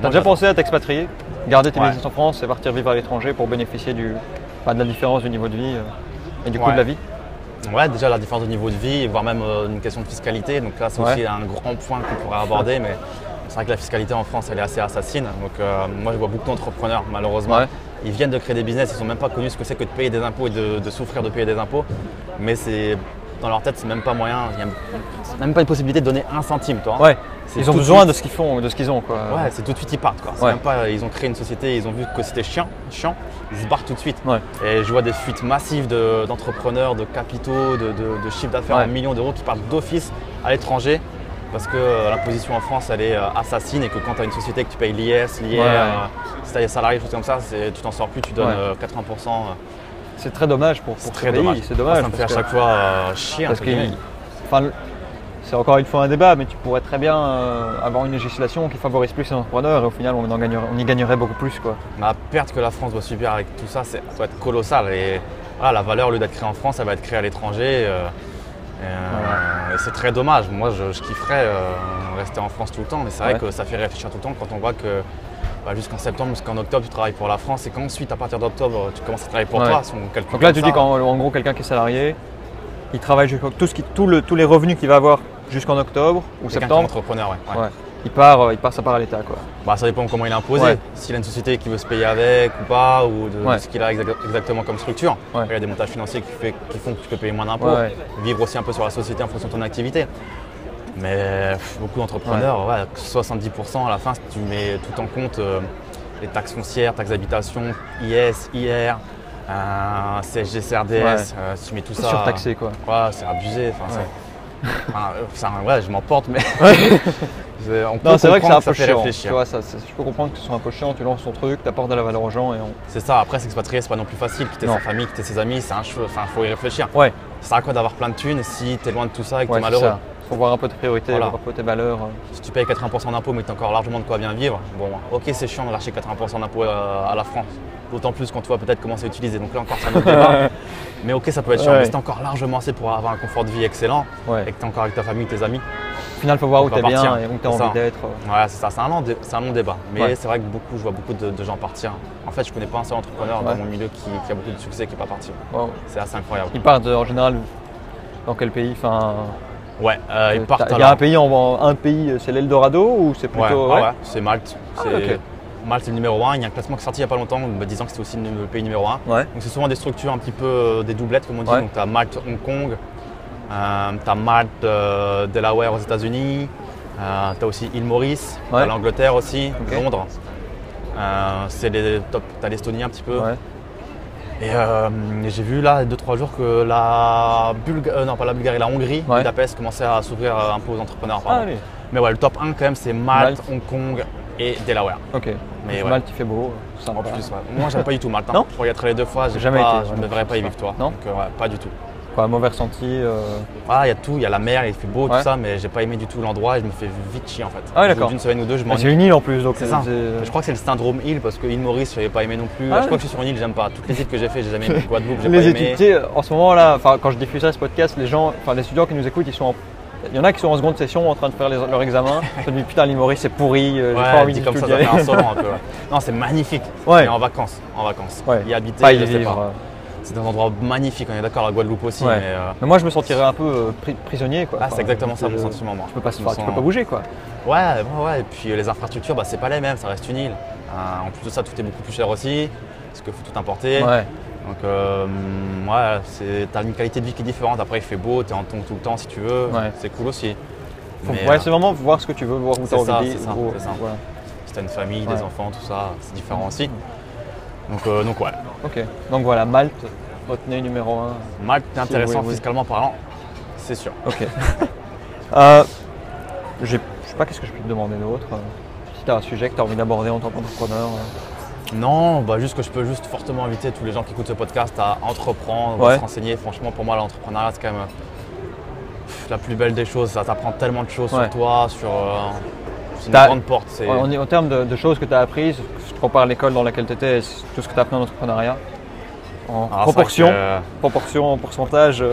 Tu as déjà pensé à t'expatrier, garder tes business en France et partir vivre à l'étranger pour bénéficier de la différence du niveau de vie et du coût de la vie? Ouais, déjà la différence de niveau de vie, voire même une question de fiscalité. Donc là, c'est aussi un grand point qu'on pourrait aborder. Mais c'est vrai que la fiscalité en France, elle est assez assassine. Donc moi, je vois beaucoup d'entrepreneurs, malheureusement. Ils viennent de créer des business, ils ne sont même pas connus ce que c'est que de payer des impôts et de souffrir de payer des impôts. Mais dans leur tête, c'est même pas moyen. Il n'y a même pas une possibilité de donner 1 centime. Ils ont besoin de ce qu'ils font, de ce qu'ils ont. Quoi. Ouais, c'est tout de suite, ils partent. Même pas, ils ont créé une société, ils ont vu que c'était chiant, ils se barrent tout de suite. Et je vois des fuites massives d'entrepreneurs, de capitaux, de chiffres d'affaires en millions d'euros qui partent d'office à l'étranger parce que l'imposition en France, elle est assassine et que quand tu as une société que tu payes l'IS, l'IR, si tu as des salariés, des choses comme ça, tu t'en sors plus, tu donnes 80%. C'est très dommage pour ce pays. C'est dommage. Ça me fait à chaque fois chier. C'est encore une fois un débat, mais tu pourrais très bien avoir une législation qui favorise plus les entrepreneurs et au final on y gagnerait beaucoup plus. Quoi. La perte que la France doit subir avec tout ça, ça doit être colossal. Et voilà, la valeur, au lieu d'être créée en France, elle va être créée à l'étranger. Et c'est très dommage. Moi, je kifferais rester en France tout le temps, mais c'est vrai que ça fait réfléchir tout le temps quand on voit que jusqu'en septembre, jusqu'en octobre, tu travailles pour la France et qu'ensuite, à partir d'octobre, tu commences à travailler pour toi. Donc là, tu dis qu'en gros, quelqu'un qui est salarié, il travaille tous les revenus qu'il va avoir jusqu'en octobre ou septembre. Entrepreneur, ça part à l'État. Ça dépend comment il est imposé. S'il a une société qui veut se payer avec ou pas, ou de ce qu'il a exactement comme structure. Il y a des montages financiers qui font que tu peux payer moins d'impôts. Vivre aussi un peu sur la société en fonction de ton activité. Mais beaucoup d'entrepreneurs, 70% à la fin, si tu mets tout en compte, les taxes foncières, taxes d'habitation, IS, IR, CSG, CRDS, si tu mets tout ça… C'est surtaxé quoi. Ouais, c'est abusé. Je m'emporte, mais… c'est vrai que c'est un peu chiant. Réfléchir. Tu vois, je peux comprendre que ce soit un peu chiant, tu lances ton truc, tu apportes de la valeur aux gens. C'est ça, après s'expatrier, c'est pas non plus facile, quitter sa famille, quitter ses amis, c'est un cheveu, faut y réfléchir. Ouais. Ça sert à quoi d'avoir plein de thunes si tu es loin de tout ça et que tu es malheureux? Il faut voir un peu tes priorités, voir un peu tes valeurs. Si tu payes 80% d'impôts mais que tu as encore largement de quoi bien vivre, bon, ok, c'est chiant de lâcher 80% d'impôts à la France. D'autant plus quand tu vas peut-être commencer à utiliser. Donc là encore, c'est un autre débat. Mais ok, ça peut être chiant, mais c'est encore largement assez pour avoir un confort de vie excellent et que tu es encore avec ta famille, tes amis. Au final, il faut voir où tu es bien et où tu as envie d'être. Ouais, c'est ça, c'est un long débat. Mais c'est vrai que je vois beaucoup de gens partir. En fait, je connais pas un seul entrepreneur dans mon milieu qui a beaucoup de succès qui n'est pas parti. C'est assez incroyable. Ils partent en général dans quel pays? Ils partent. Il y a un pays, c'est l'Eldorado ou c'est plutôt… c'est Malte. Malte, c'est le numéro 1. Il y a un classement qui est sorti il n'y a pas longtemps disant que c'était aussi le pays numéro 1. Donc c'est souvent des structures un petit peu des doublettes comme on dit. Donc tu as Malte, Hong Kong, tu as Malte, Delaware aux États-Unis, tu as aussi île Maurice, tu as l'Angleterre aussi, Londres. C'est les top, tu as l'Estonie un petit peu. Et j'ai vu là 2-3 jours que la Bulgarie, la Hongrie, Budapest commençait à s'ouvrir un peu aux entrepreneurs. Mais le top 1 quand même c'est Malte, Hong Kong et Delaware. Ok. Mais Malte il fait beau. En plus, moi j'aime pas du tout Malte. Non. Je regarderai les 2 fois, je ne me verrais pas y vivre toi. Non. Donc pas du tout. Quoi, mauvais ressenti Il y a tout, il y a la mer, il fait beau, tout ça, mais j'ai pas aimé du tout l'endroit et je me fais vite chier en fait. Ah d'accord. D'une semaine ou deux, je m'ennuie. C'est une île en plus, donc c'est ça. Je crois que c'est le syndrome île parce que île Maurice, j'avais pas aimé non plus. Je crois que je suis sur une île, j'aime pas. Toutes les îles que j'ai fait, j'ai jamais aimé. Guadeloupe, j'ai pas aimé. Les étudiants, en ce moment là, quand je diffuse ce podcast, les étudiants qui nous écoutent, il y en a qui sont en seconde session en train de faire leur examen. Je me dis putain, l'île Maurice c'est pourri, j'ai pas envie de comme ça fait insolent un peu. Non, c'est magnifique. Mais en vacances. Y habiter, je sais pas. C'est un endroit magnifique, on est d'accord, la Guadeloupe aussi. Mais moi je me sentirais un peu prisonnier quoi. C'est exactement ça mon sentiment moi. Tu peux pas bouger quoi. Et puis les infrastructures, c'est pas les mêmes, ça reste une île. En plus de ça, tout est beaucoup plus cher aussi, parce qu'il faut tout importer. Donc t'as une qualité de vie qui est différente. Après il fait beau, t'es en tongs tout le temps si tu veux, c'est cool aussi. C'est vraiment voir ce que tu veux, voir où tu as envie. C'est ça. Si t'as une famille, des enfants, tout ça, c'est différent aussi. Donc Ok. Donc voilà, Malte, retenez numéro 1. Malte est intéressant fiscalement parlant, c'est sûr. Ok. Je sais pas qu'est-ce que je peux te demander d'autre. Si tu as un sujet que tu as envie d'aborder en tant qu'entrepreneur. Non, juste que je peux fortement inviter tous les gens qui écoutent ce podcast à entreprendre, à se renseigner. Franchement, pour moi, l'entrepreneuriat, c'est quand même la plus belle des choses. Ça t'apprend tellement de choses sur toi, c'est une grande porte. En termes de choses que tu as apprises, si tu compares l'école dans laquelle tu étais, tout ce que tu as appris en entrepreneuriat, en proportion, en pourcentage.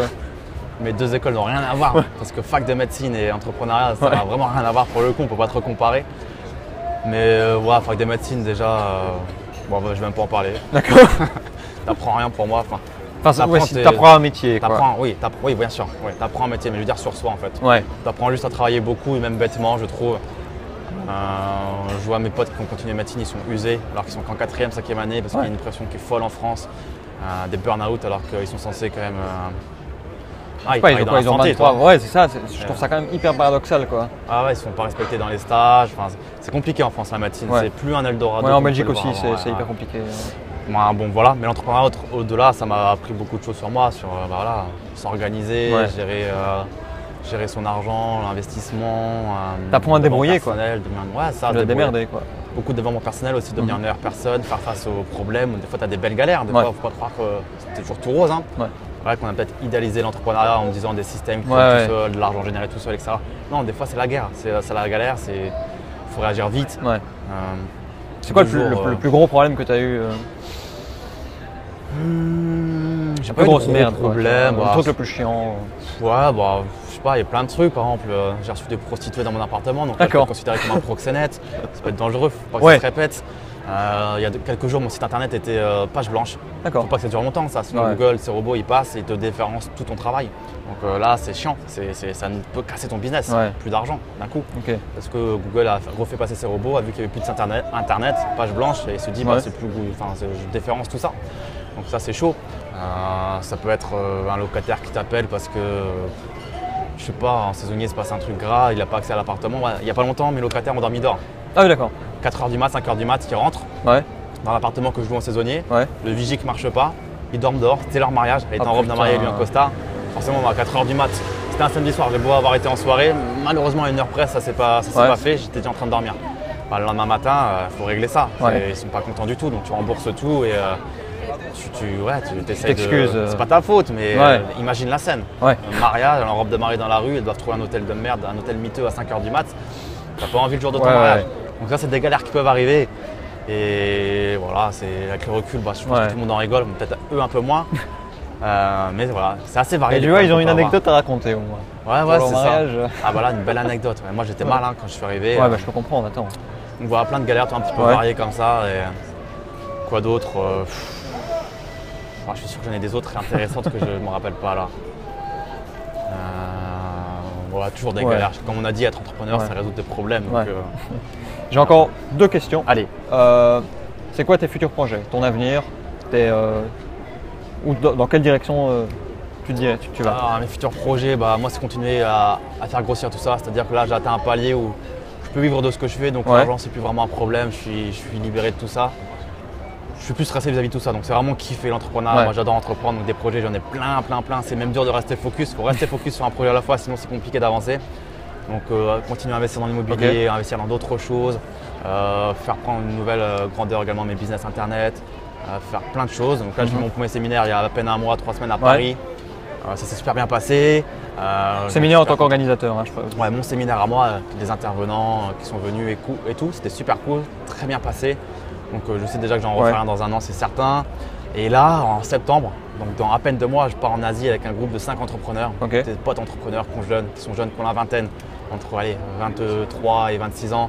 Mes 2 écoles n'ont rien à voir, parce que fac de médecine et entrepreneuriat, ça n'a vraiment rien à voir pour le coup, on ne peut pas trop comparer. Mais fac de médecine déjà, je ne vais même pas en parler. D'accord. T'apprends rien pour moi. Si t'apprends un métier. Oui, bien sûr. T'apprends un métier, mais je veux dire sur soi en fait. T'apprends juste à travailler beaucoup, et même bêtement, je trouve. Je vois mes potes qui ont continué médecine, ils sont usés, alors qu'ils sont qu'en 4e, 5e année, parce qu'il y a une pression qui est folle en France. Des burn-out, alors qu'ils sont censés quand même… ils ont 23. C'est ça. Je trouve ça quand même hyper paradoxal quoi. Ils ne sont pas respectés dans les stages. C'est compliqué en France la médecine. C'est plus un Eldorado. En Belgique aussi, c'est hyper compliqué. Mais l'entrepreneuriat au-delà, ça m'a appris beaucoup de choses sur moi, sur s'organiser, gérer son argent, l'investissement. T'apprends à te débrouiller quoi. Ça, te démerder quoi. Beaucoup de développement personnel aussi, devenir une meilleure personne, faire face aux problèmes. Des fois, tu as des belles galères. Des fois, il ne faut pas croire que c'est toujours tout rose. Qu'on a peut-être idéalisé l'entrepreneuriat en me disant des systèmes qui font tout seul, de l'argent généré tout seul, etc. Non, des fois c'est la guerre, c'est la galère, il faut réagir vite. C'est quoi le plus gros problème que tu as eu J'ai pas eu de gros problème. Le truc le plus chiant. Je sais pas, il y a plein de trucs. Par exemple, j'ai reçu des prostituées dans mon appartement, donc là, je peux être considéré comme un proxénète. Ça peut être dangereux, faut pas que ça se répète. Il y a quelques jours, mon site internet était page blanche. Il ne faut pas que ça dure longtemps, ça. Sinon, Google, ces robots, ils passent et ils te déférencent tout ton travail. Donc là, c'est chiant. Ça ne peut casser ton business. Plus d'argent d'un coup. Parce que Google a refait passer ses robots, a vu qu'il n'y avait plus de site internet, page blanche, et il se dit, je déférence tout ça. Donc ça, c'est chaud. Ça peut être un locataire qui t'appelle parce que je sais pas, en saisonnier, il se passe un truc gras, il n'a pas accès à l'appartement. Il n'y a pas longtemps, mes locataires m'ont dormi dehors. Ah oui, d'accord. 4h du mat, 5h du mat, ils rentrent dans l'appartement que je loue en saisonnier. Le vigie qui ne marche pas, ils dorment dehors. C'était leur mariage, elle était en robe d'un marié, lui en costard. Forcément, à 4h du mat, c'était un samedi soir, j'ai beau avoir été en soirée, malheureusement à 1h près, ça s'est pas fait, j'étais déjà en train de dormir. Le lendemain matin, il faut régler ça. Ils ne sont pas contents du tout, donc tu rembourses tout et tu t'essayes de… C'est pas ta faute, mais imagine la scène. Un mariage, en robe de mariée dans la rue, ils doivent trouver un hôtel de merde, un hôtel miteux à 5h du mat. T'as pas envie le jour de ton mariage. Donc ça, c'est des galères qui peuvent arriver. Et voilà, avec le recul, je pense que tout le monde en rigole, peut-être eux un peu moins. Mais voilà, c'est assez varié. Et tu vois, ils ont une anecdote à raconter au moins. Ouais, c'est ça. Ah voilà, une belle anecdote. Moi, j'étais malin quand je suis arrivé. Ouais, je peux comprendre, attends. Donc voilà, plein de galères un petit peu variées comme ça. Et quoi d'autre je suis sûr que j'en ai des autres intéressantes que je ne me rappelle pas là. Voilà, toujours des galères. Comme on a dit, être entrepreneur, ça résout des problèmes. J'ai encore 2 questions. Allez. C'est quoi tes futurs projets, ton avenir, ou dans quelle direction tu vas? Mes futurs projets, moi c'est continuer à faire grossir tout ça. C'est-à-dire que là j'ai atteint un palier où je peux vivre de ce que je fais, donc l'argent c'est plus vraiment un problème, je suis libéré de tout ça. Je suis plus stressé vis-à-vis de tout ça, donc c'est vraiment kiffer l'entrepreneuriat. Moi j'adore entreprendre, donc des projets j'en ai plein. C'est même dur de rester focus, il faut rester focus sur un projet à la fois, sinon c'est compliqué d'avancer. Donc continuer à investir dans l'immobilier, investir dans d'autres choses, faire prendre une nouvelle grandeur également mes business internet, faire plein de choses. Donc là j'ai eu mon premier séminaire il y a à peine 1 mois, 3 semaines à Paris. Ça s'est super bien passé. Séminaire en tant qu'organisateur, je crois. Ouais, mon séminaire à moi, des intervenants qui sont venus et tout, c'était super cool, très bien passé. Donc je sais déjà que j'en referai un dans un an, c'est certain. Et là, en septembre, donc dans à peine 2 mois, je pars en Asie avec un groupe de 5 entrepreneurs, des potes entrepreneurs qui sont jeunes, qui ont la vingtaine, entre 23 et 26 ans.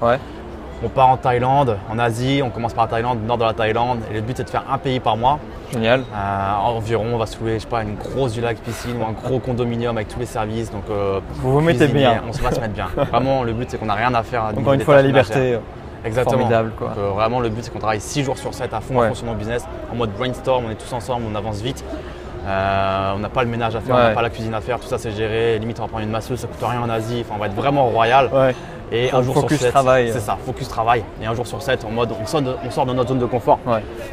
On part en Thaïlande, en Asie, on commence par la Thaïlande, nord de la Thaïlande. Et le but c'est de faire un pays par mois. Génial. Environ, on va se louer, je sais pas, une grosse villa avec piscine ou un gros condominium avec tous les services. Donc, vous mettez bien. On va se mettre bien. Vraiment, le but c'est qu'on n'a rien à faire. Encore une fois, la liberté. Exactement. Formidable, quoi. Donc, vraiment, le but c'est qu'on travaille 6 jours sur 7 à fond sur nos business, en mode brainstorm, on est tous ensemble, on avance vite. On n'a pas le ménage à faire, on n'a pas la cuisine à faire, tout ça c'est géré. Limite, on va prendre une masseuse, ça coûte rien en Asie. Enfin, on va être vraiment royal. Et un jour focus sur 7, travail. C'est ça, focus travail. Et un jour sur 7, en mode on sort de notre zone de confort.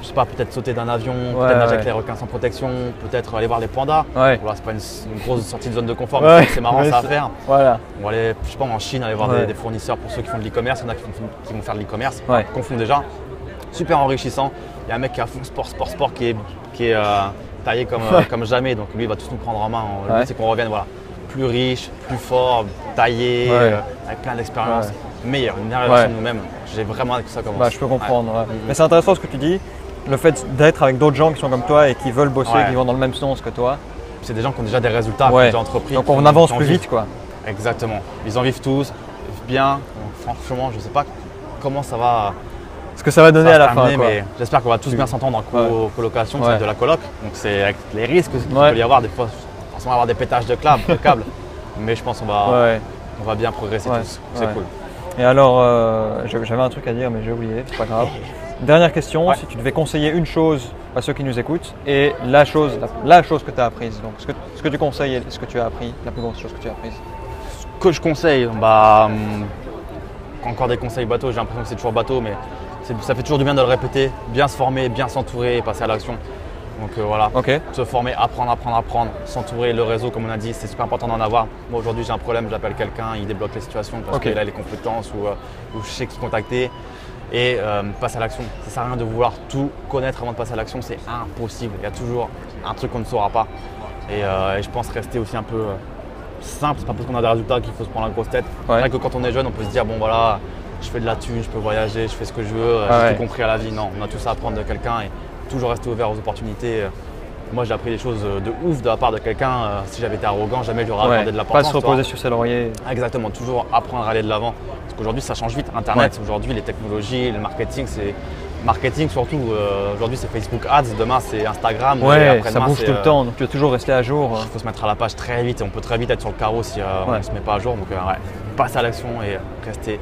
Je sais pas, peut-être sauter d'un avion, peut-être nager avec les requins sans protection, peut-être aller voir les pandas. Voilà, c'est pas une grosse sortie de zone de confort, mais c'est marrant ça à faire. On va aller, je sais pas, en Chine, aller voir des fournisseurs pour ceux qui font de l'e-commerce. Il y en a qui vont faire de l'e-commerce, qu'on font déjà. Super enrichissant. Il y a un mec qui a fond sport qui est taillé comme jamais. Donc lui, il va tout nous prendre en main. Le but, c'est qu'on revienne plus riche, plus fort, taillé, avec plein d'expériences, meilleur, une meilleure version de nous-mêmes. J'ai vraiment hâte que ça commence. Je peux comprendre. Mais c'est intéressant ce que tu dis, le fait d'être avec d'autres gens qui sont comme toi et qui veulent bosser, qui vont dans le même sens que toi. C'est des gens qui ont déjà des résultats, qui ont déjà entrepris. Donc on avance plus vite, quoi. Exactement. Ils en vivent tous, ils vivent bien. Donc, franchement, je ne sais pas comment ça va. Ce que ça va donner à la fin. Mais j'espère qu'on va tous bien s'entendre en colocation, c'est de la coloc. Donc c'est avec les risques qu'il peut y avoir des fois. On va avoir des pétages de câbles, mais je pense qu'on va bien progresser tous. C'est cool. Et alors, j'avais un truc à dire, mais j'ai oublié, c'est pas grave. Dernière question, si tu devais conseiller une chose à ceux qui nous écoutent et la chose que tu as apprise, donc ce que tu conseilles et ce que tu as appris, la plus grosse chose que tu as apprise. Ce que je conseille, encore des conseils bateau, j'ai l'impression que c'est toujours bateau, mais ça fait toujours du bien de le répéter, bien se former, bien s'entourer et passer à l'action. Donc voilà, se former, apprendre, s'entourer, le réseau comme on a dit, c'est super important d'en avoir. Moi aujourd'hui j'ai un problème, j'appelle quelqu'un, il débloque les situations parce qu'il a les compétences ou je sais qui contacter et passer à l'action. Ça sert à rien de vouloir tout connaître avant de passer à l'action, c'est impossible. Il y a toujours un truc qu'on ne saura pas et je pense rester aussi un peu simple, c'est pas parce qu'on a des résultats qu'il faut se prendre la grosse tête. C'est vrai que quand on est jeune on peut se dire bon voilà, je fais de la thune, je peux voyager, je fais ce que je veux, j'ai tout compris à la vie. Non, on a tout ça à apprendre de quelqu'un et toujours rester ouvert aux opportunités. Moi, j'ai appris des choses de ouf de la part de quelqu'un. Si j'avais été arrogant, jamais je lui aurais accordé de l'importance. Pas se reposer sur ses lauriers. Exactement, toujours apprendre à aller de l'avant. Parce qu'aujourd'hui, ça change vite. Internet, aujourd'hui, les technologies, le marketing, c'est marketing surtout. Aujourd'hui, c'est Facebook Ads, demain, c'est Instagram. Ça bouge tout le temps, donc tu dois toujours rester à jour. Il faut se mettre à la page très vite et on peut très vite être sur le carreau si on ne se met pas à jour. Donc, passer à l'action et rester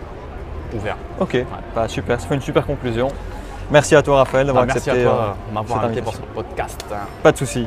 ouvert. Super, ça fait une super conclusion. Merci à toi Raphaël d'avoir accepté. Merci à toi de m'avoir invité pour ce podcast. Pas de souci.